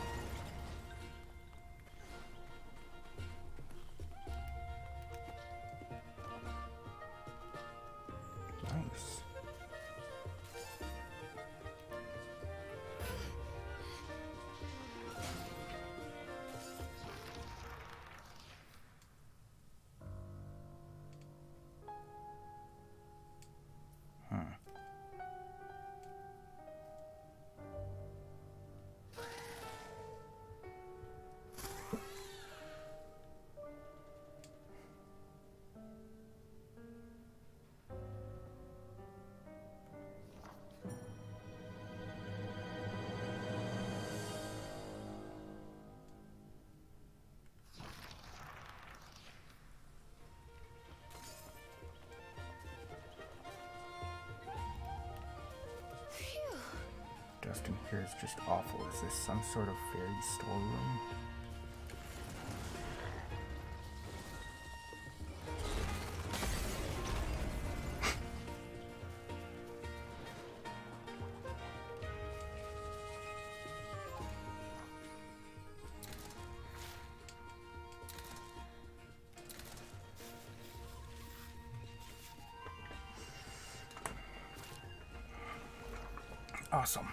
Nice. Phew. Dust in here is just awful. Is this some sort of fairy storeroom? Awesome.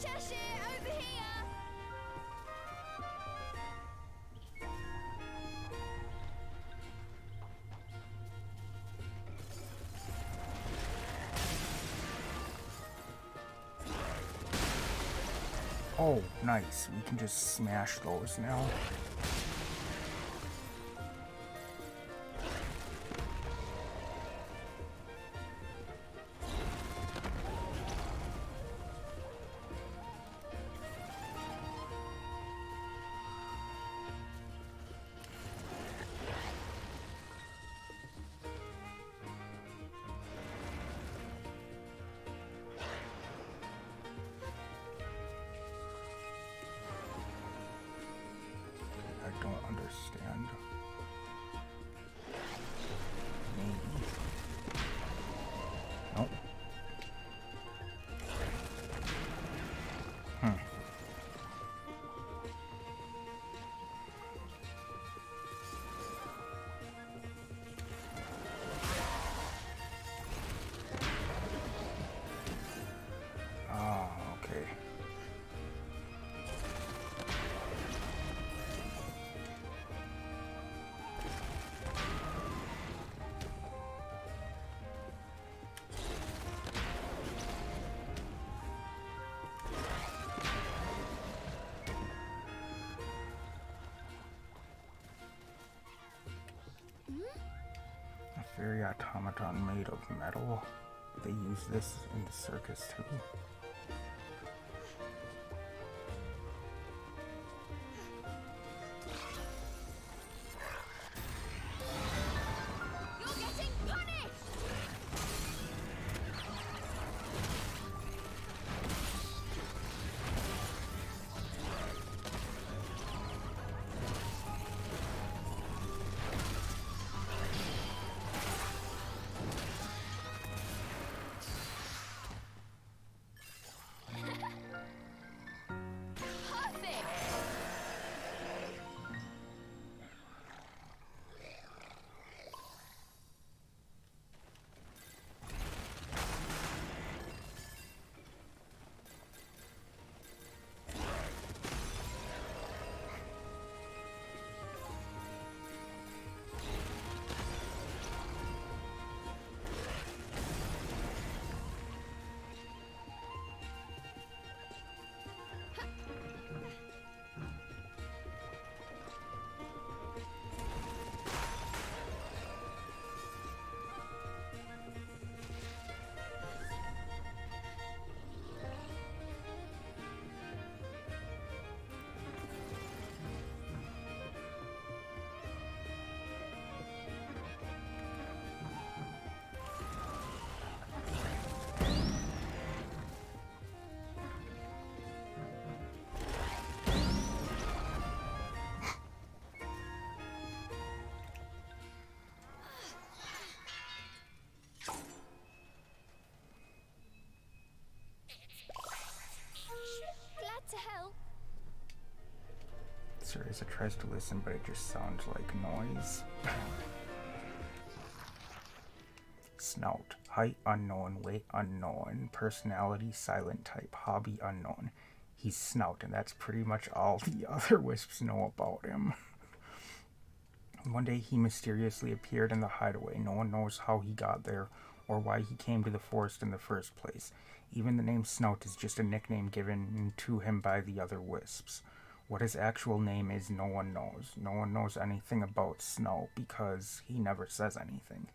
Cheshire, over here! Oh, nice. We can just smash those now. I don't understand. Maybe. Nope. Ah, okay. fairy automaton made of metal. They use this in the circus too. You're getting punished! Perfect! Glad to help. Cereza tries to listen, but it just sounds like noise. Snout. Height unknown, weight unknown, personality silent type, hobby unknown. He's Snout, and that's pretty much all the other wisps know about him. One day he mysteriously appeared in the hideaway. No one knows how he got there or why he came to the forest in the first place. Even the name Snout is just a nickname given to him by the other wisps. What his actual name is, no one knows. No one knows anything about Snout because he never says anything.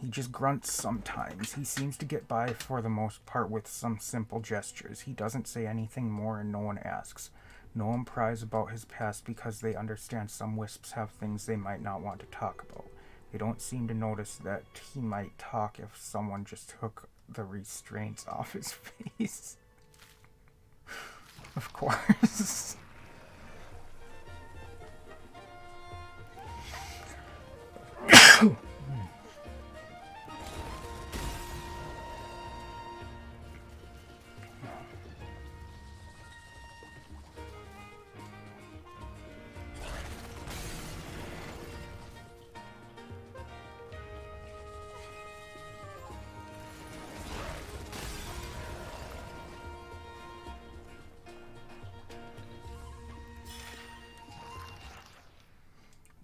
He just grunts sometimes. He seems to get by for the most part with some simple gestures. He doesn't say anything more and no one asks. No one pries about his past because they understand some wisps have things they might not want to talk about. They don't seem to notice that he might talk if someone just took the restraints off his face. Of course.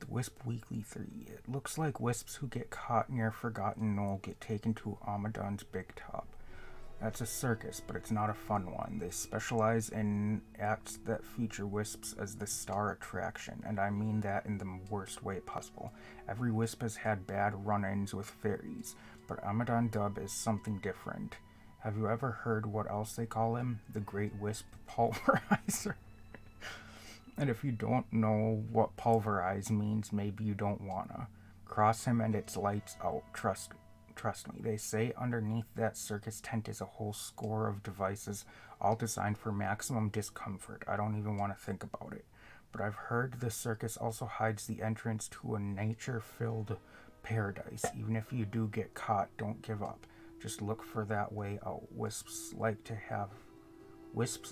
Wisp Weekly 3. It looks like wisps who get caught near Forgotten Knoll get taken to Amadon's Big Top. That's a circus, but it's not a fun one. They specialize in acts that feature wisps as the star attraction, and I mean that in the worst way possible. Every wisp has had bad run-ins with fairies, but Amadon Dub is something different. Have you ever heard what else they call him? The Great Wisp Pulverizer. And if you don't know what pulverize means, maybe you don't wanna. Cross him and it's lights out. Trust me. They say underneath that circus tent is a whole score of devices, all designed for maximum discomfort. I don't even want to think about it. But I've heard the circus also hides the entrance to a nature-filled paradise. Even if you do get caught, don't give up. Just look for that way out. Wisps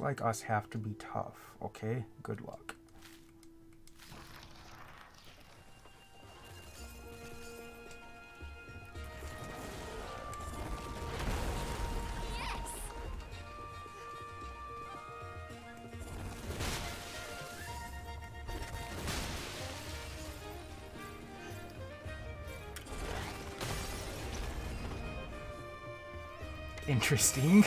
like us have to be tough, okay? Good luck. Interesting.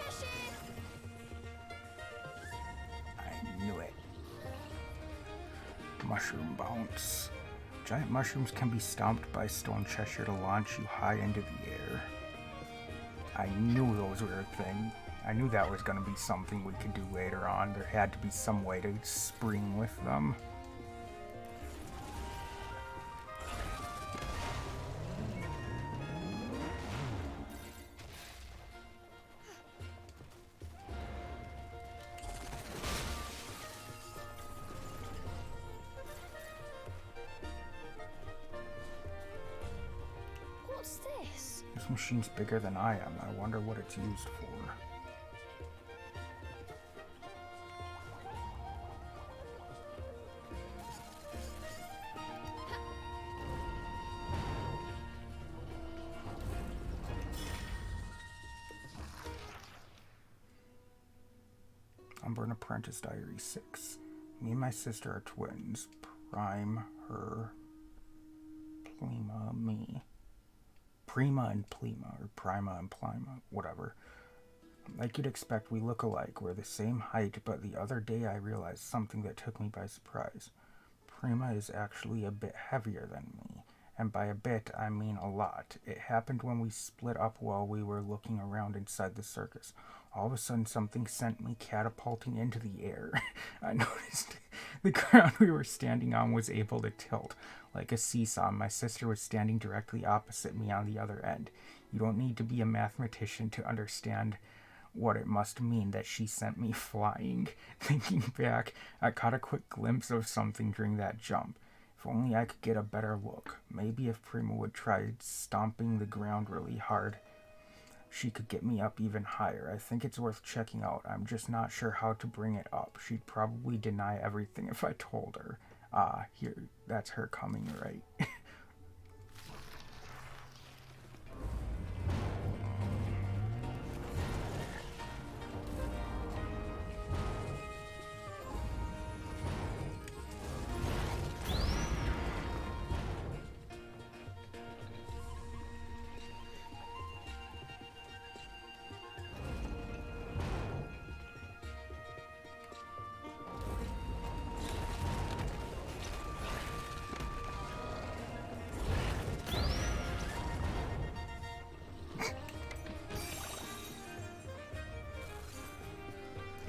Cheshire! I knew it. Mushroom bounce. Giant mushrooms can be stomped by Stone Cheshire to launch you high into the air. I knew those were a thing. I knew that was going to be something we could do later on. There had to be some way to spring with them. What's this? This machine's bigger than I am. I wonder what it's used for. Unborn Apprentice Diary 6. Me and my sister are twins. Prime, her, Plima, me. Prima and Plima, or Prima and Plima, whatever. Like you'd expect, we look alike. We're the same height, but the other day I realized something that took me by surprise. Prima is actually a bit heavier than me. And by a bit, I mean a lot. It happened when we split up while we were looking around inside the circus. All of a sudden, something sent me catapulting into the air. I noticed the ground we were standing on was able to tilt like a seesaw. My sister was standing directly opposite me on the other end. You don't need to be a mathematician to understand what it must mean that she sent me flying. Thinking back, I caught a quick glimpse of something during that jump. If only I could get a better look. Maybe if Prima would try stomping the ground really hard, she could get me up even higher. I think it's worth checking out. I'm just not sure how to bring it up. She'd probably deny everything if I told her. Ah, here, that's her coming, right?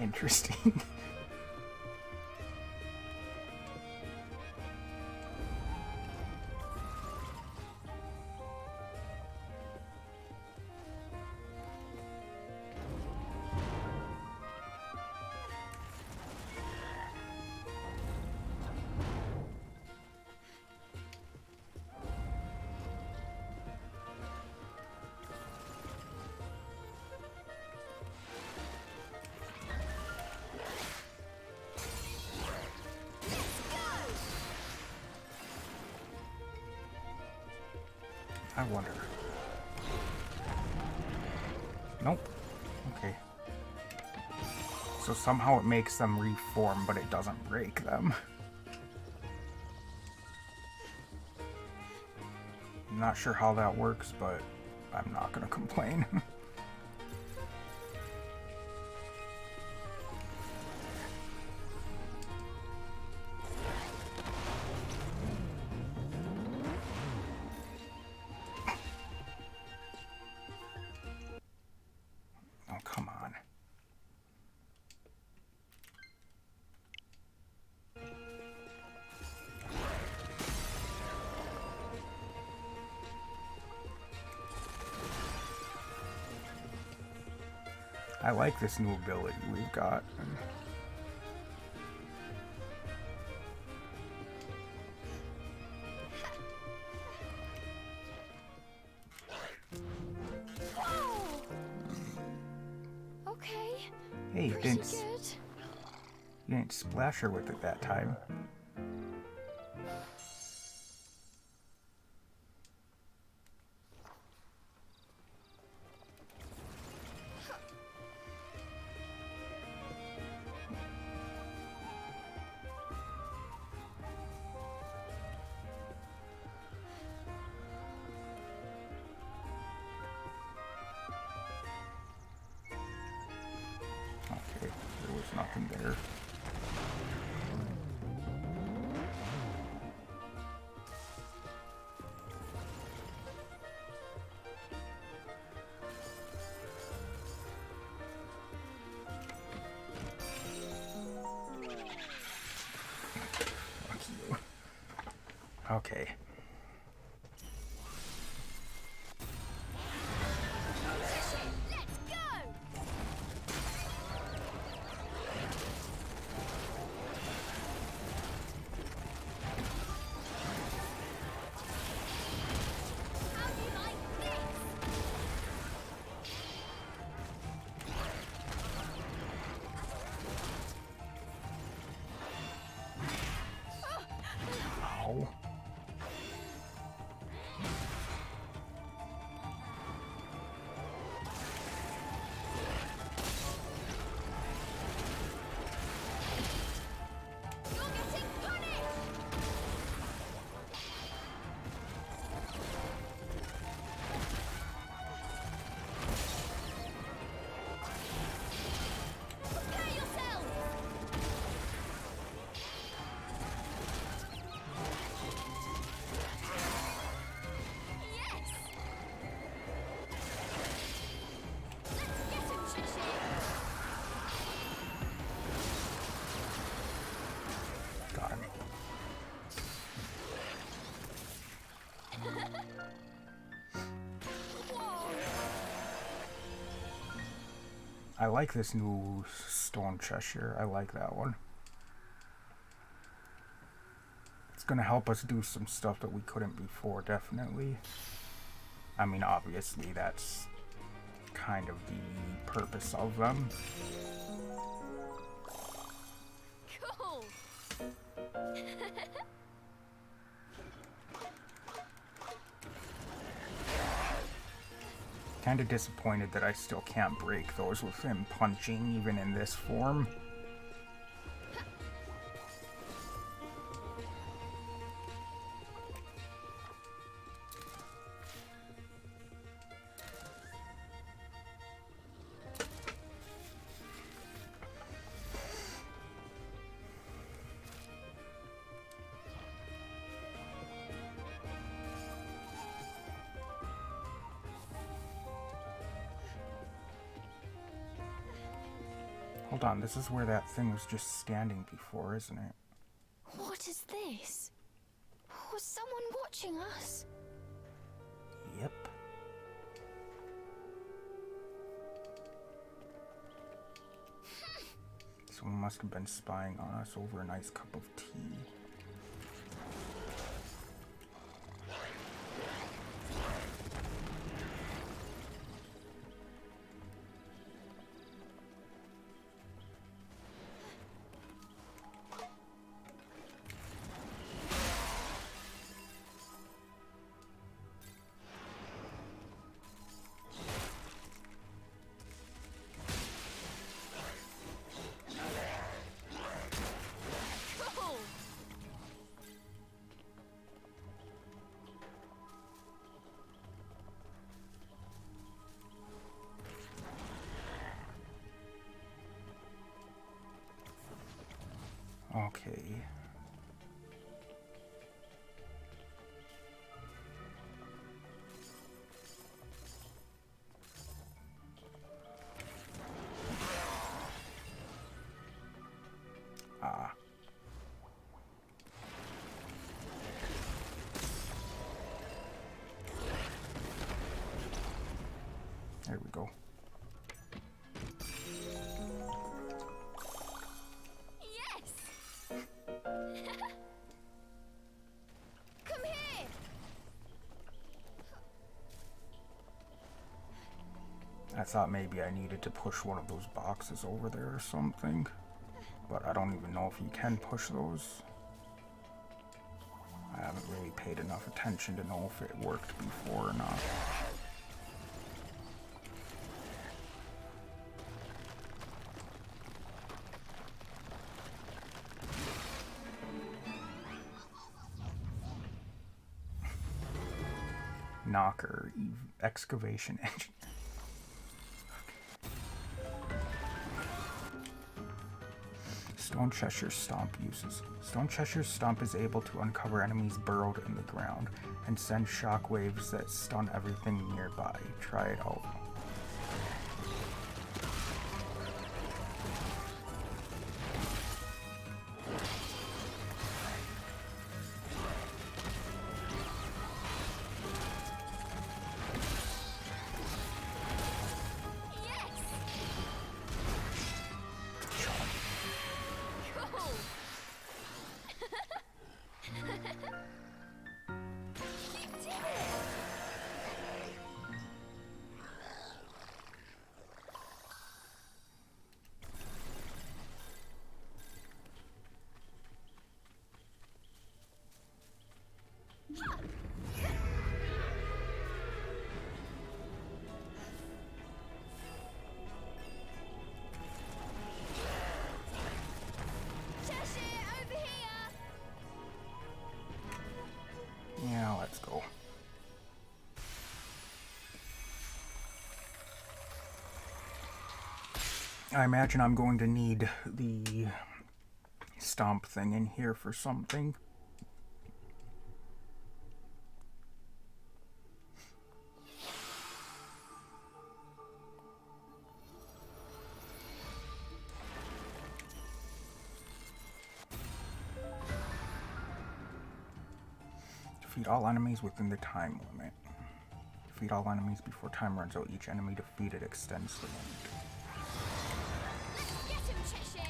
Interesting. I wonder. Nope. Okay. So somehow it makes them reform, but it doesn't break them. I'm not sure how that works, but I'm not gonna complain. Oh, come on. I like this new ability we've got. Okay. Hey, you Pretty didn't, good. you didn't splash her with it that time. in there. Fuck you. Okay. Ow. Got him. I like this new Stone Cheshire. I like that one. It's gonna help us do some stuff that we couldn't before, definitely. I mean, obviously, that's kind of the purpose of them. Cool. Kind of disappointed that I still can't break those with him punching, even in this form. Hold on, this is where that thing was just standing before, isn't it? What is this? Was someone watching us? Yep. Someone must have been spying on us over a nice cup of tea. Cool. Okay. Ah. There we go. Yes. Come here. I thought maybe I needed to push one of those boxes over there or something, but I don't even know if you can push those. I haven't really paid enough attention to know if it worked before or not. Knocker, excavation engine. Stone Cheshire's Stomp uses. Stone Cheshire's Stomp is able to uncover enemies burrowed in the ground and send shockwaves that stun everything nearby. Try it out. Yeah, let's go. I imagine I'm going to need the stomp thing in here for something. Defeat all enemies within the time limit. Defeat all enemies before time runs out. Each enemy defeated extends the limit. Get him, Cheshire!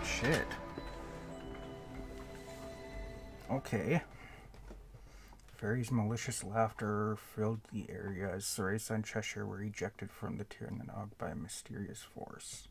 Shit. Okay. Fairy's malicious laughter filled the area as Cereza and Cheshire were ejected from the Tirnanog by a mysterious force.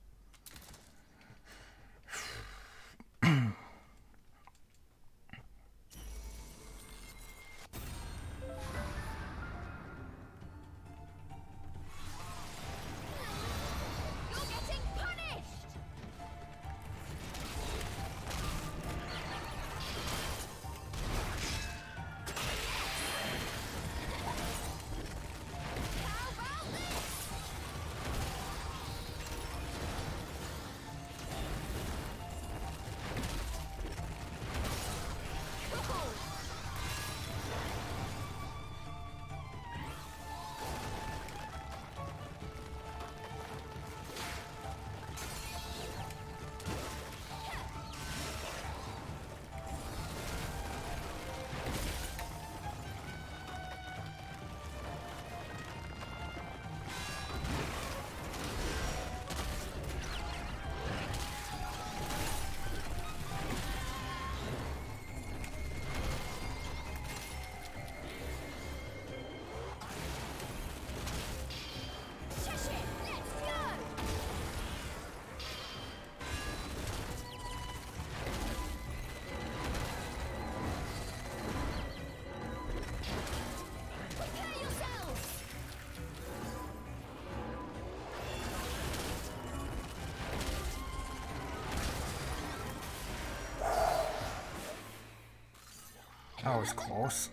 That was close.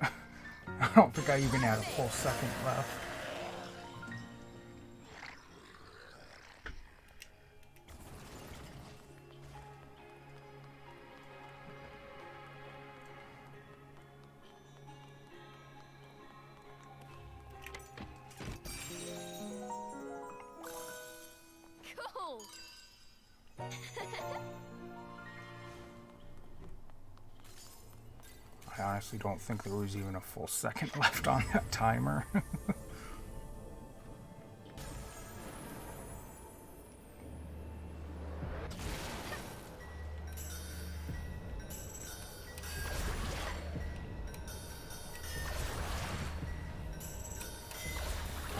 I don't think I even had a full second left. Cool! honestly don't think there was even a full second left on that timer. I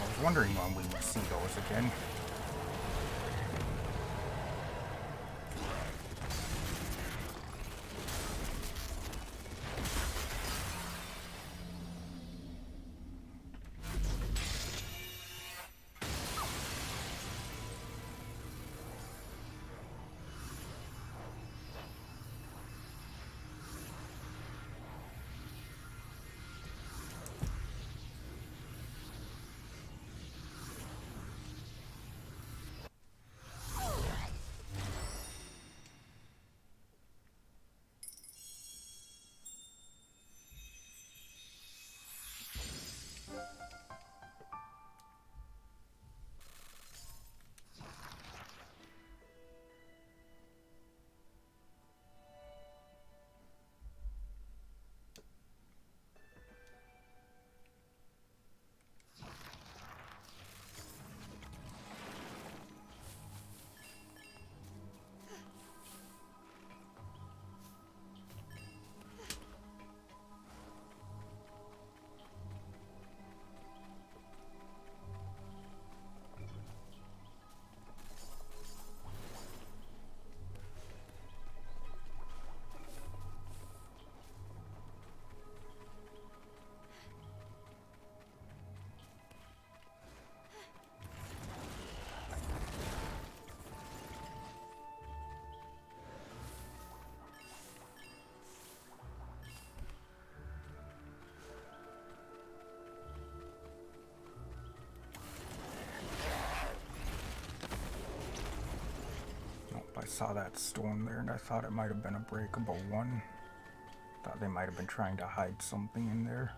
was wondering when we would see those again. I saw that stone there and I thought it might have been a breakable one. Thought they might have been trying to hide something in there.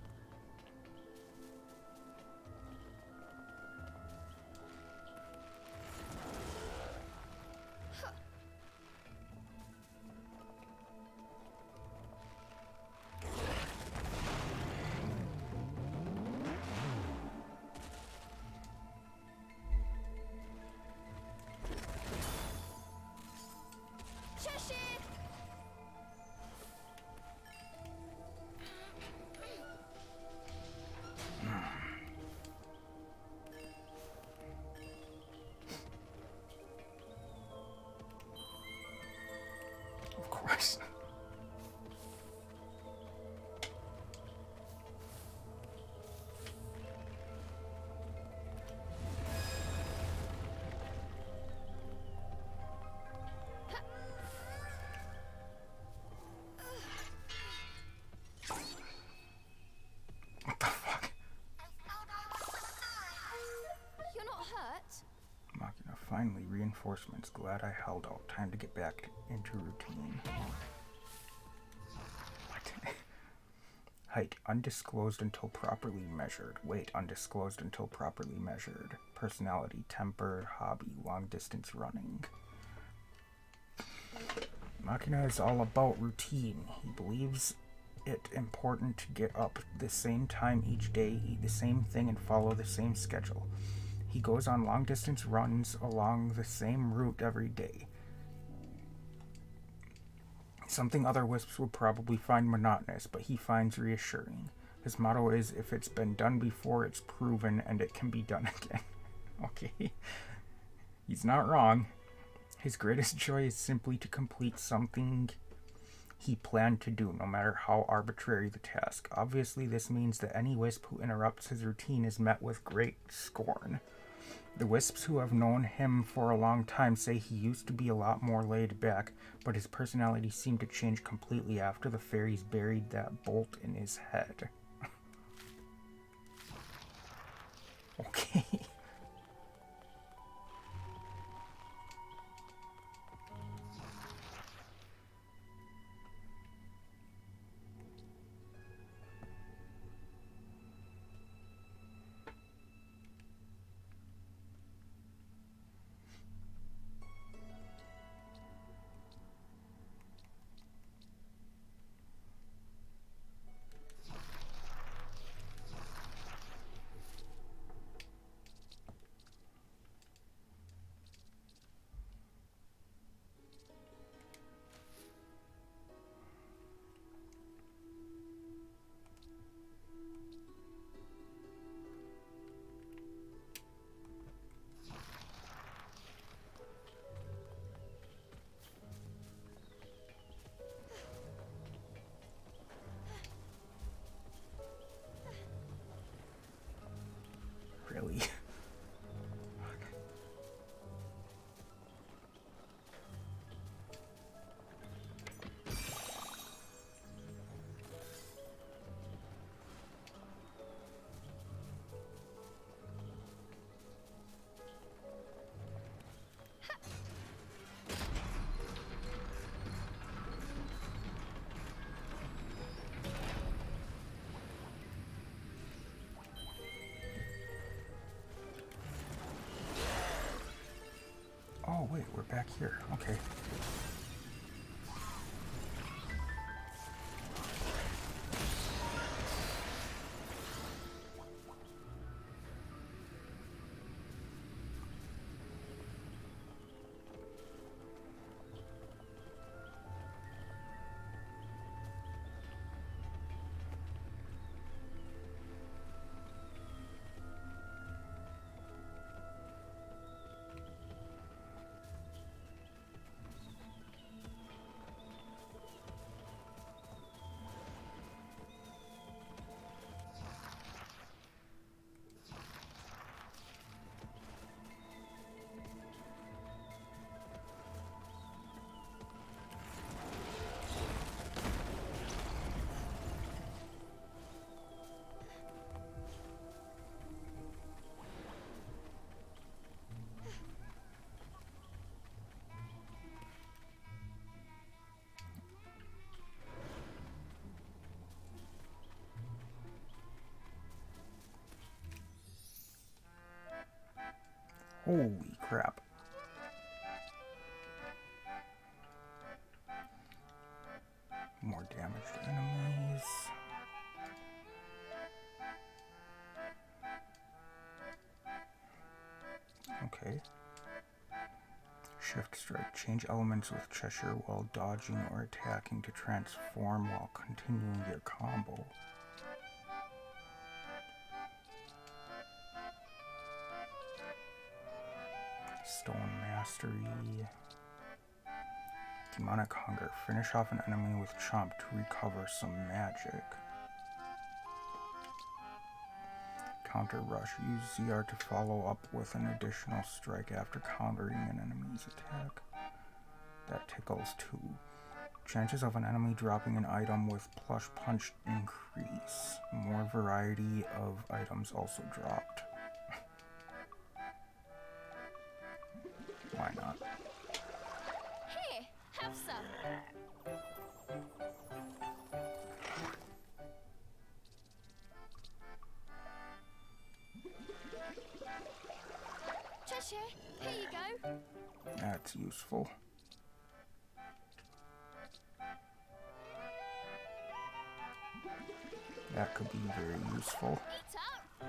Of course. What the fuck? You're not hurt? Machina, finally, reinforcements. Glad I held out. Time to get back into routine. What? Height, undisclosed until properly measured. Weight, undisclosed until properly measured. Personality, temper, hobby, long distance running. Machina is all about routine. He believes it important to get up the same time each day, eat the same thing, and follow the same schedule. He goes on long-distance runs along the same route every day. Something other wisps would probably find monotonous, but he finds reassuring. His motto is, if it's been done before, it's proven, and it can be done again. Okay. He's not wrong. His greatest joy is simply to complete something he planned to do, no matter how arbitrary the task. Obviously, this means that any wisp who interrupts his routine is met with great scorn. The wisps who have known him for a long time say he used to be a lot more laid back, but his personality seemed to change completely after the fairies buried that bolt in his head. Okay. wait, we're back here. Okay. Holy crap. More damaged enemies. Okay. Shift strike. Change elements with Cheshire while dodging or attacking to transform while continuing your combo. Stone Mastery. Demonic Hunger. Finish off an enemy with Chomp to recover some magic. Counter Rush. Use ZR to follow up with an additional strike after countering an enemy's attack. That tickles 2. Chances of an enemy dropping an item with Plush Punch increase. More variety of items also dropped. Why not? Here, have some. Cheshire, here you go. That's useful. That could be very useful. Eat up.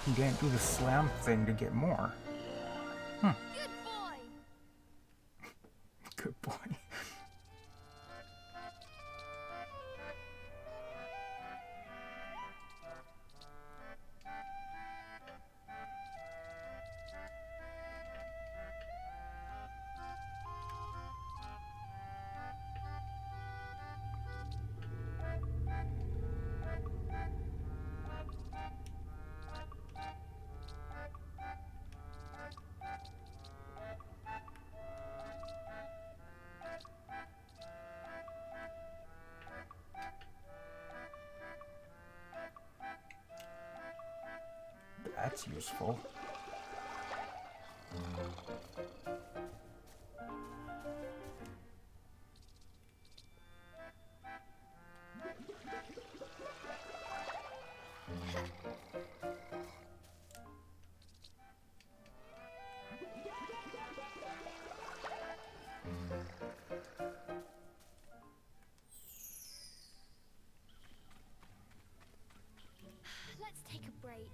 He didn't do the slam thing to get more. Good boy. Good boy. That's useful. Let's take a break.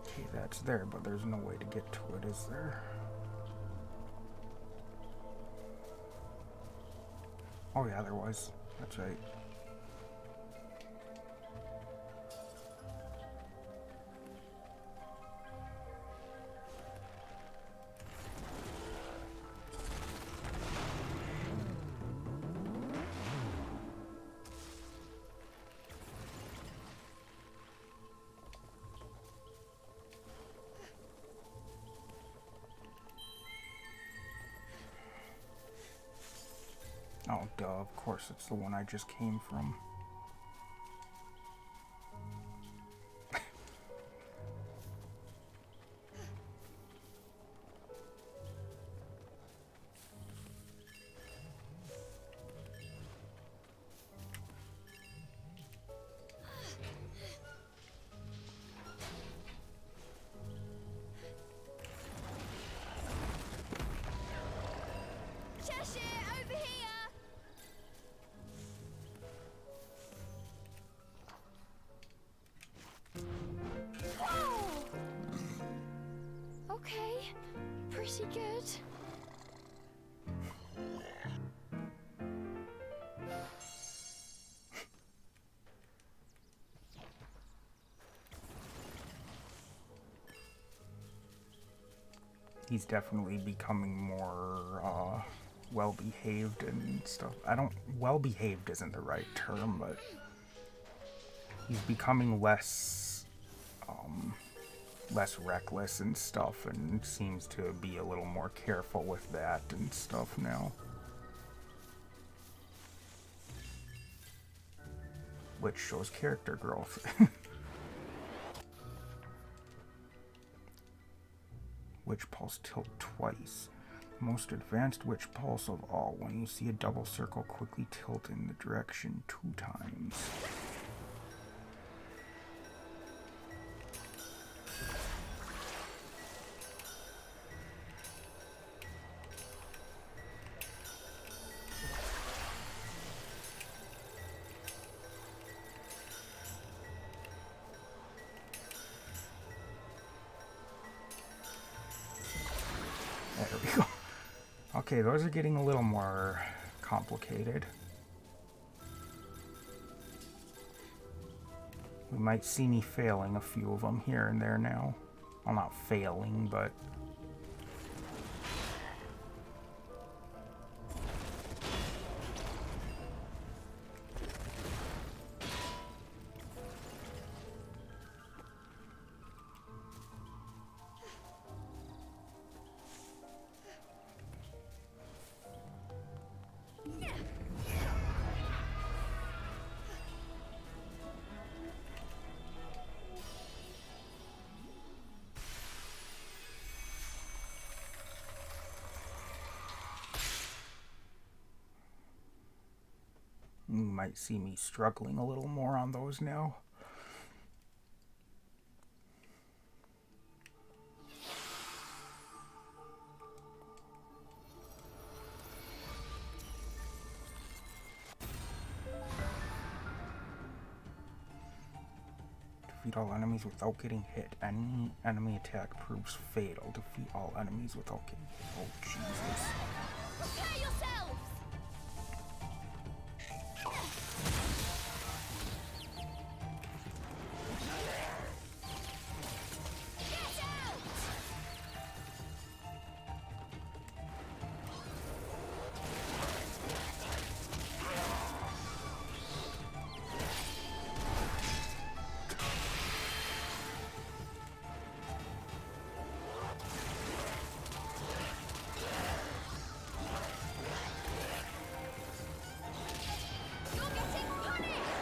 Okay, that's there, but there's no way to get to it, is there? Oh yeah, there was. That's right. Oh, duh, of course, it's the one I just came from. Cheshire, over here! Whoa! Okay, pretty good. He's definitely becoming more well-behaved and stuff. Well-behaved isn't the right term, but he's becoming less reckless and stuff, and seems to be a little more careful with that and stuff now. Which shows character growth. Witch Pulse tilt twice. Most advanced Witch Pulse of all. When you see a double circle, quickly tilt in the direction 2 times. There we go. Okay, those are getting a little more complicated. We might see me failing a few of them here and there now. Well, not failing, but... You might see me struggling a little more on those now. Defeat all enemies without getting hit. Any enemy attack proves fatal. Defeat all enemies without getting hit. Oh, Jesus. Prepare yourselves! Get out! You're getting punished!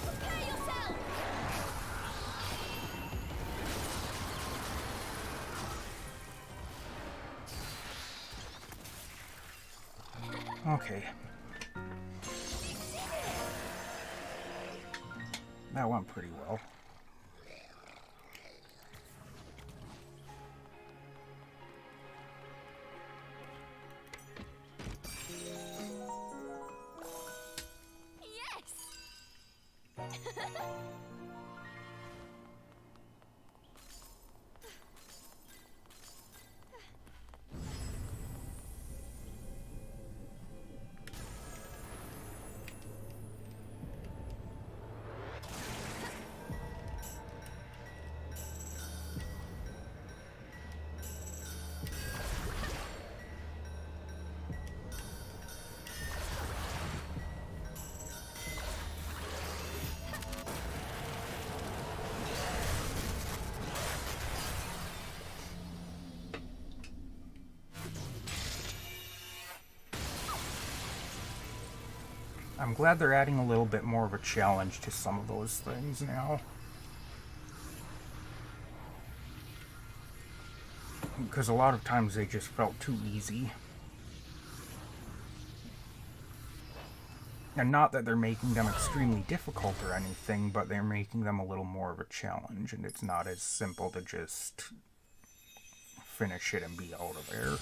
Prepare yourself! Okay. That went pretty well. Yes! I'm glad they're adding a little bit more of a challenge to some of those things now. Because a lot of times they just felt too easy. And not that they're making them extremely difficult or anything, but they're making them a little more of a challenge, and it's not as simple to just finish it and be out of there.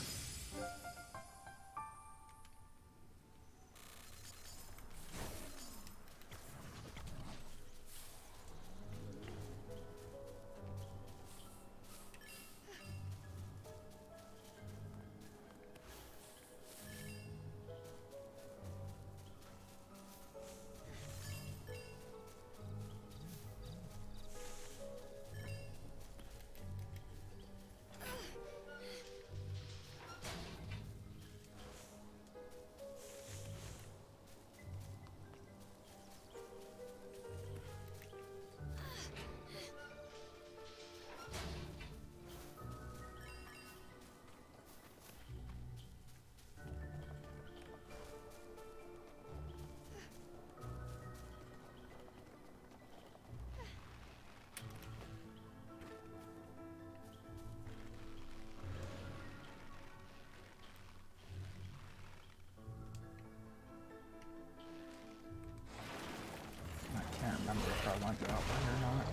I can't remember if I went that way or not.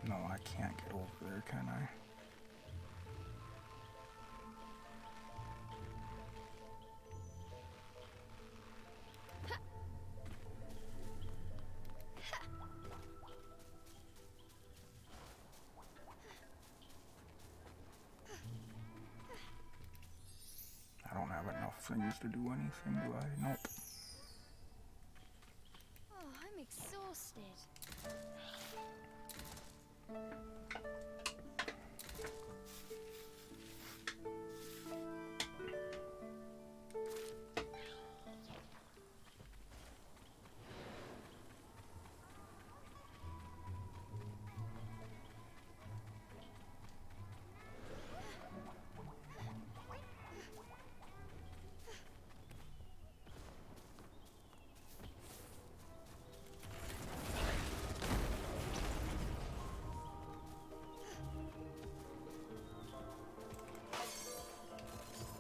No, I can't get over there, can I? I don't have enough things to do anything, do I? Nope. Oh, I'm exhausted.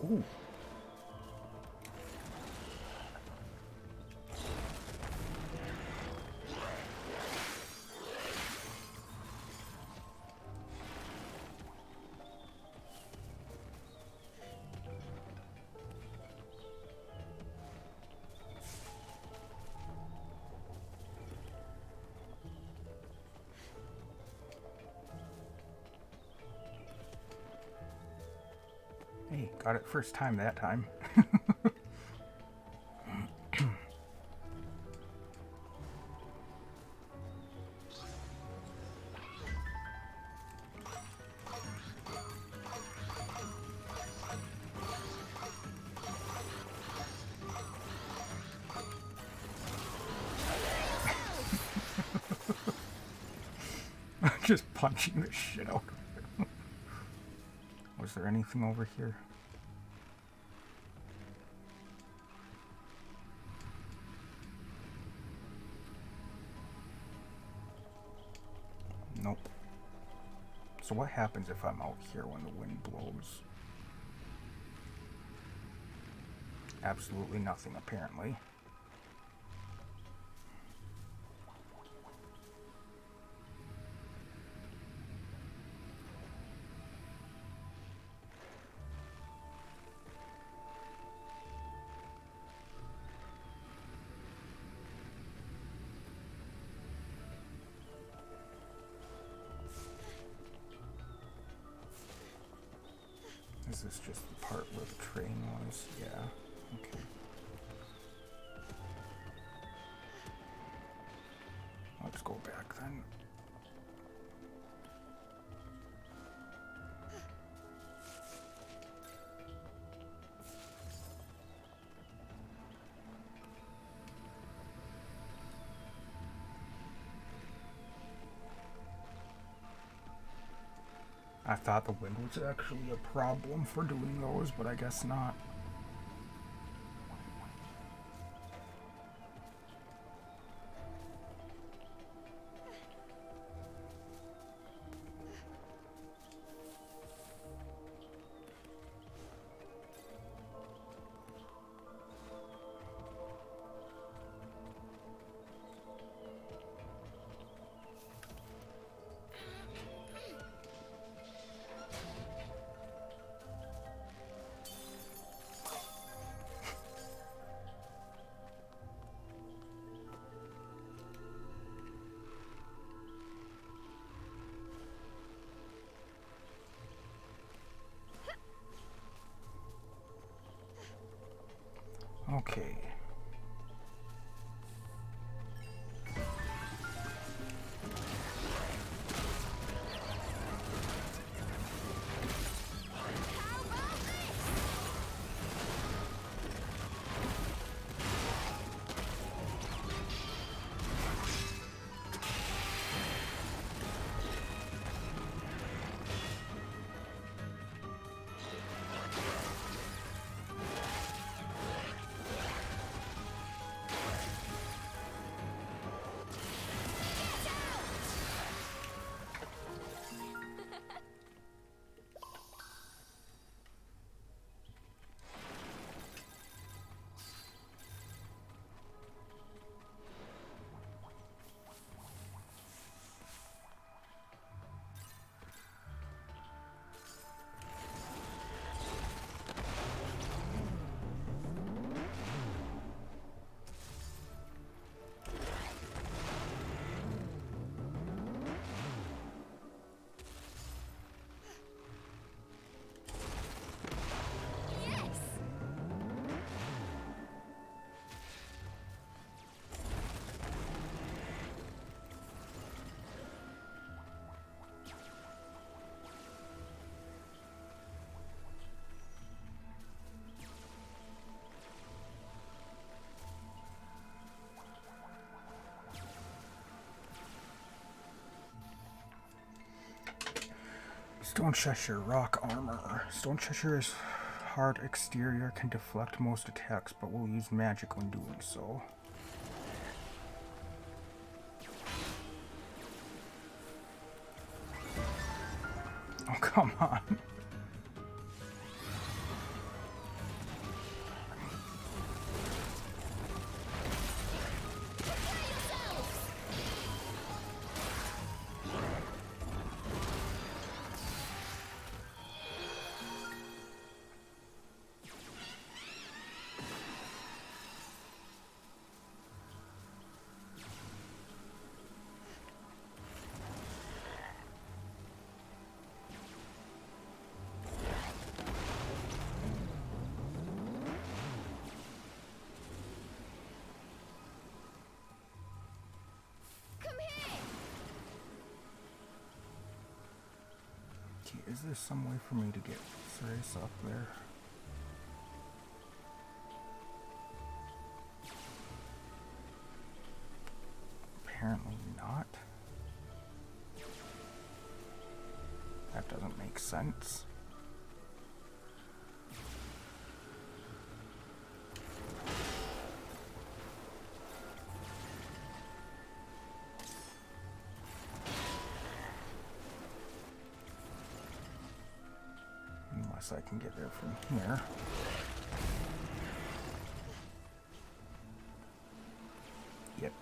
Ooh. Hey, got it first time that time. Just punching the shit out of it. Was there anything over here? Nope. So what happens if I'm out here when the wind blows? Absolutely nothing, apparently. Is this just the part where the train was? Yeah. Okay. Let's go back then. I thought the wind was actually a problem for doing those, but I guess not. Okay. Stone Cheshire, rock armor. Stone Cheshire's hard exterior can deflect most attacks, but will use magic when doing so. Oh, come on. Is there some way for me to get Cereza up there? Apparently not. That doesn't make sense. Unless I can get there from here. Yep.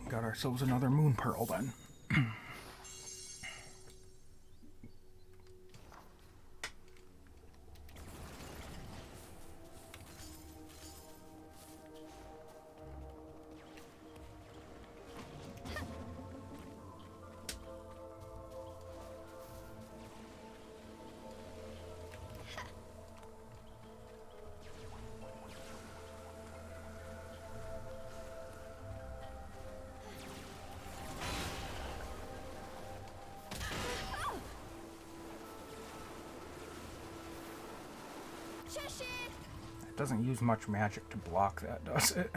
Got ourselves another moon pearl then. Doesn't use much magic to block that, does it?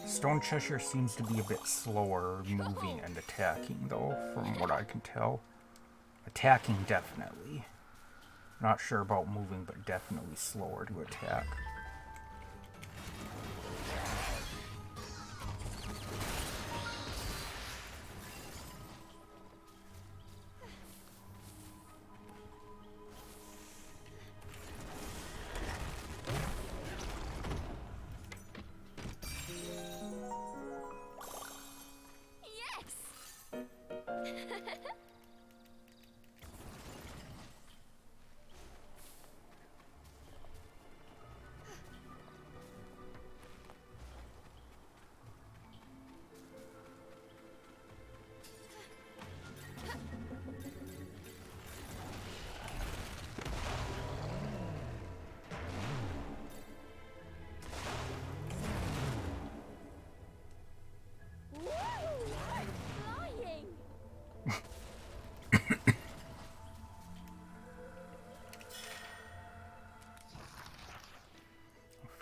Stone Cheshire seems to be a bit slower moving and attacking, though, from what I can tell. Attacking, definitely. Not sure about moving, but definitely slower to attack.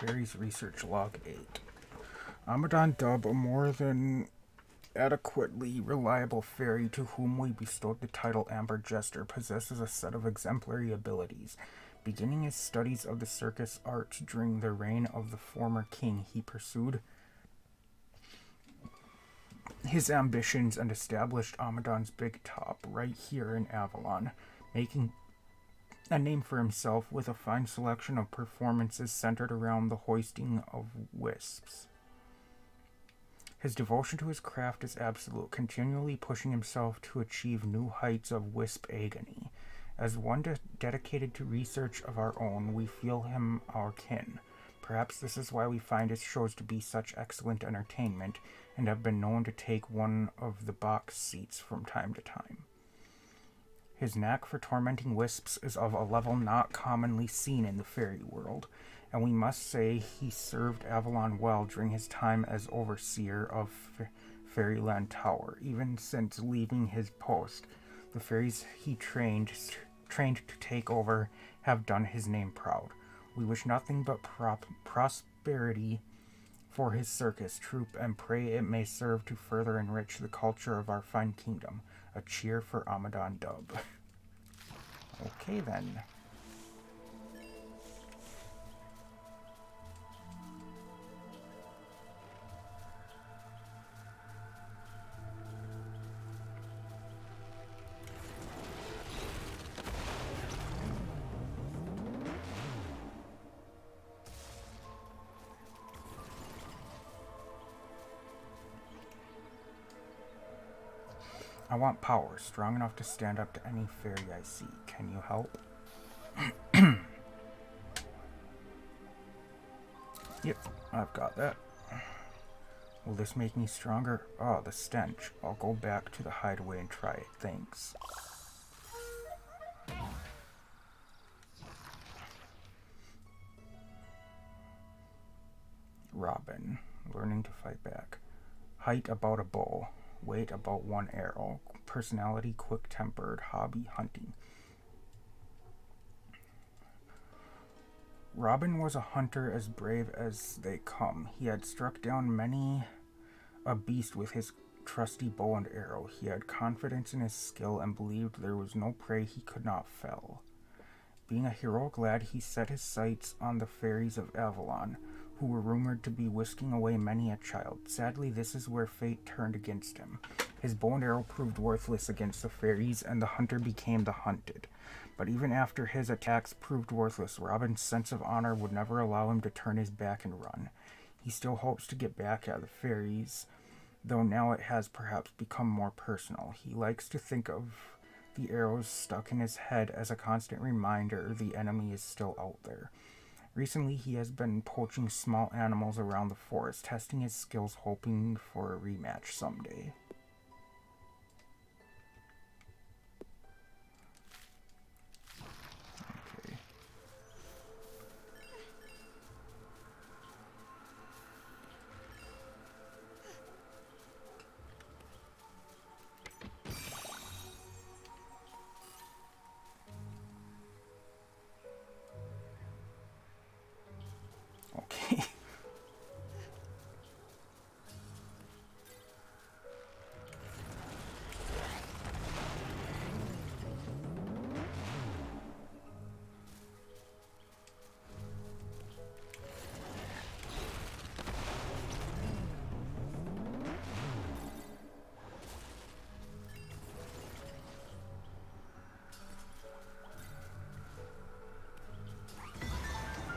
Fairies Research Log 8. Amadon Dub, a more than adequately reliable fairy to whom we bestowed the title Amber Jester, possesses a set of exemplary abilities. Beginning his studies of the circus art during the reign of the former king, he pursued his ambitions and established Amadon's Big Top right here in Avalon, making a name for himself with a fine selection of performances centered around the hoisting of wisps. His devotion to his craft is absolute, continually pushing himself to achieve new heights of wisp agony. As one dedicated to research of our own, we feel him our kin. Perhaps this is why we find his shows to be such excellent entertainment, and have been known to take one of the box seats from time to time. His knack for tormenting wisps is of a level not commonly seen in the fairy world, and we must say he served Avalon well during his time as overseer of Fairyland Tower. Even since leaving his post, the fairies he trained to take over have done his name proud. We wish nothing but prosperity for his circus troupe and pray it may serve to further enrich the culture of our fine kingdom. A cheer for Amadon Dub. Okay then. I want power, strong enough to stand up to any fairy I see. Can you help? Yep, I've got that. Will this make me stronger? Oh, the stench. I'll go back to the hideaway and try it. Thanks. Robin. Learning to fight back. Height about a bull. Weight about 1 arrow. Personality quick-tempered. Hobby hunting. Robin was a hunter as brave as they come. He had struck down many a beast with his trusty bow and arrow. He had confidence in his skill and believed there was no prey he could not fell. Being a heroic lad, he set his sights on the fairies of Avalon, who were rumored to be whisking away many a child. Sadly, this is where fate turned against him. His bow and arrow proved worthless against the fairies, and the hunter became the hunted. But even after his attacks proved worthless, Robin's sense of honor would never allow him to turn his back and run. He still hopes to get back at the fairies, though now it has perhaps become more personal. He likes to think of The arrows stuck in his head as a constant reminder the enemy is still out there. Recently, he has been poaching small animals around the forest, testing his skills, hoping for a rematch someday. Okay. Okay.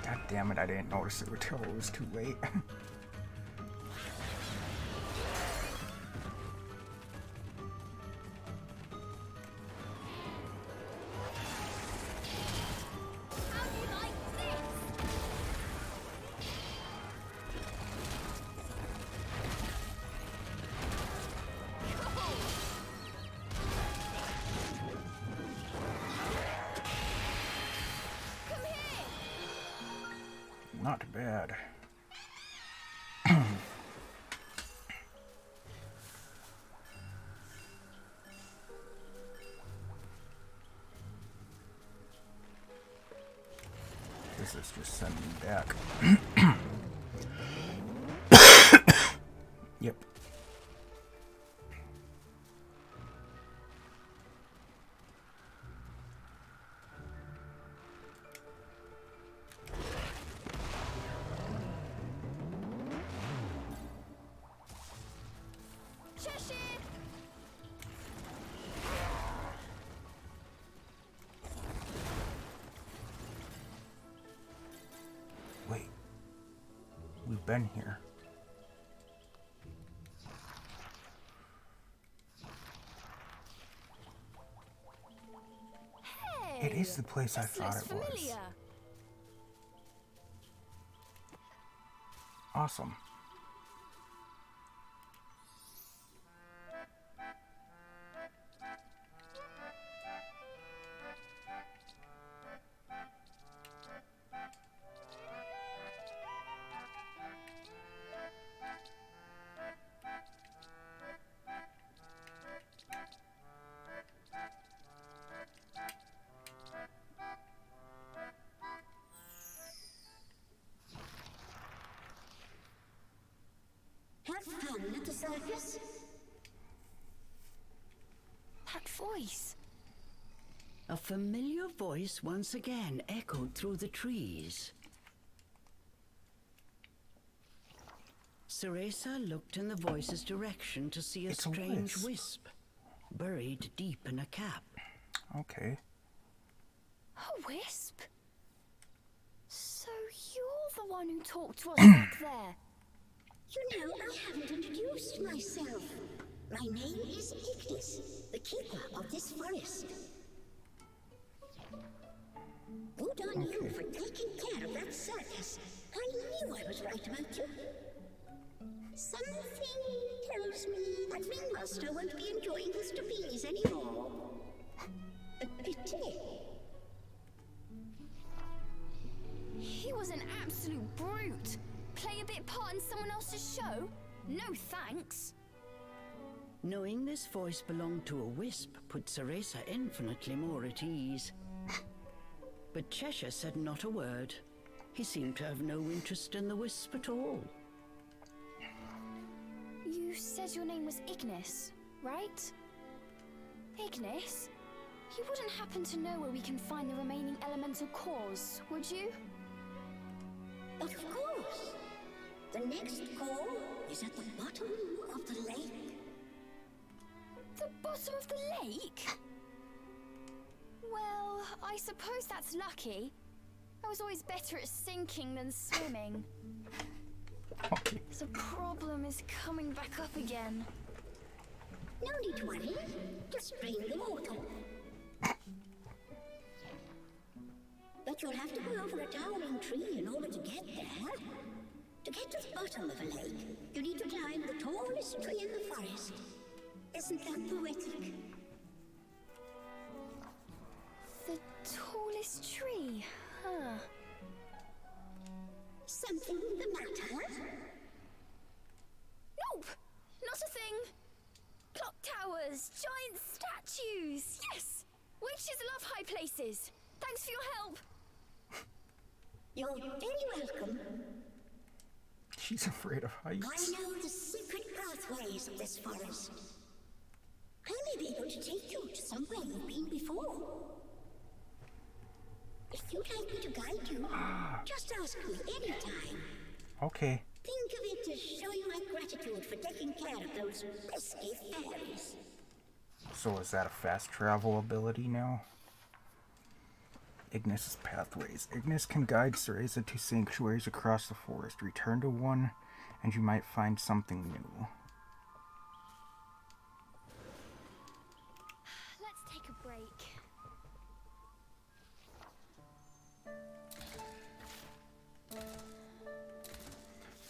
God damn it, I didn't notice it until it was too late. How do you like this? Come here! Not bad. This is just sending me back. Yep. Cheshire! Wait. We've been here. Hey! It is the place I this thought looks it was. familiar. Awesome. Have fun at the circus. That voice. A familiar voice once again echoed through the trees. Cereza looked in the voice's direction to see a It's a strange wisp. wisp, buried deep in a cap. Okay. A wisp? So you're the one who talked to us back there. You know, I haven't introduced myself. My name is Ignis, the keeper of this forest. Good on you for taking care of that circus. I knew I was right about you. Something tells me that Ringmaster won't be enjoying his trapeze anymore. A pity. He was an absolute brute. Play a bit part in someone else's show? No thanks. Knowing this voice belonged to a wisp put Cereza infinitely more at ease. But Cheshire said not a word. He seemed to have no interest in the wisp at all. You said your name was Ignis, right? Ignis? You wouldn't happen to know where we can find the remaining elemental cores, would you? Of course. The next core is at the bottom of the lake. The bottom of the lake? Well, I suppose that's lucky. I was always better at sinking than swimming. Okay. The problem is coming back up again. No need to worry. Just drain the water. you'll have to go over a towering tree in order to get there. To get to the bottom of a lake, you need to climb the tallest tree in the forest. Isn't that poetic? The tallest tree, huh? Something the matter? Nope, not a thing. Clock towers, giant statues, yes! Witches love high places. Thanks for your help. You're very welcome. She's afraid of I heights. know the secret pathways of this forest. I may be able to take you to somewhere you've been before. If you'd like me to guide you, just ask me anytime. Okay. Think of it as showing my gratitude for taking care of those pesky fairies. So is that a fast travel ability now? Ignis's pathways. Ignis can guide Cereza to sanctuaries across the forest. Return to one, and you might find something new. Let's take a break.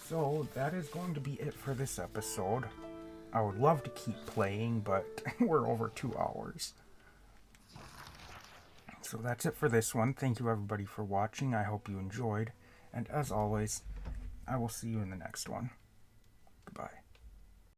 So that is going to be it for this episode. I would love to keep playing, but we're over 2 hours. So that's it for this one. Thank you everybody for watching. I hope you enjoyed. And as always, I will see you in the next one. Goodbye.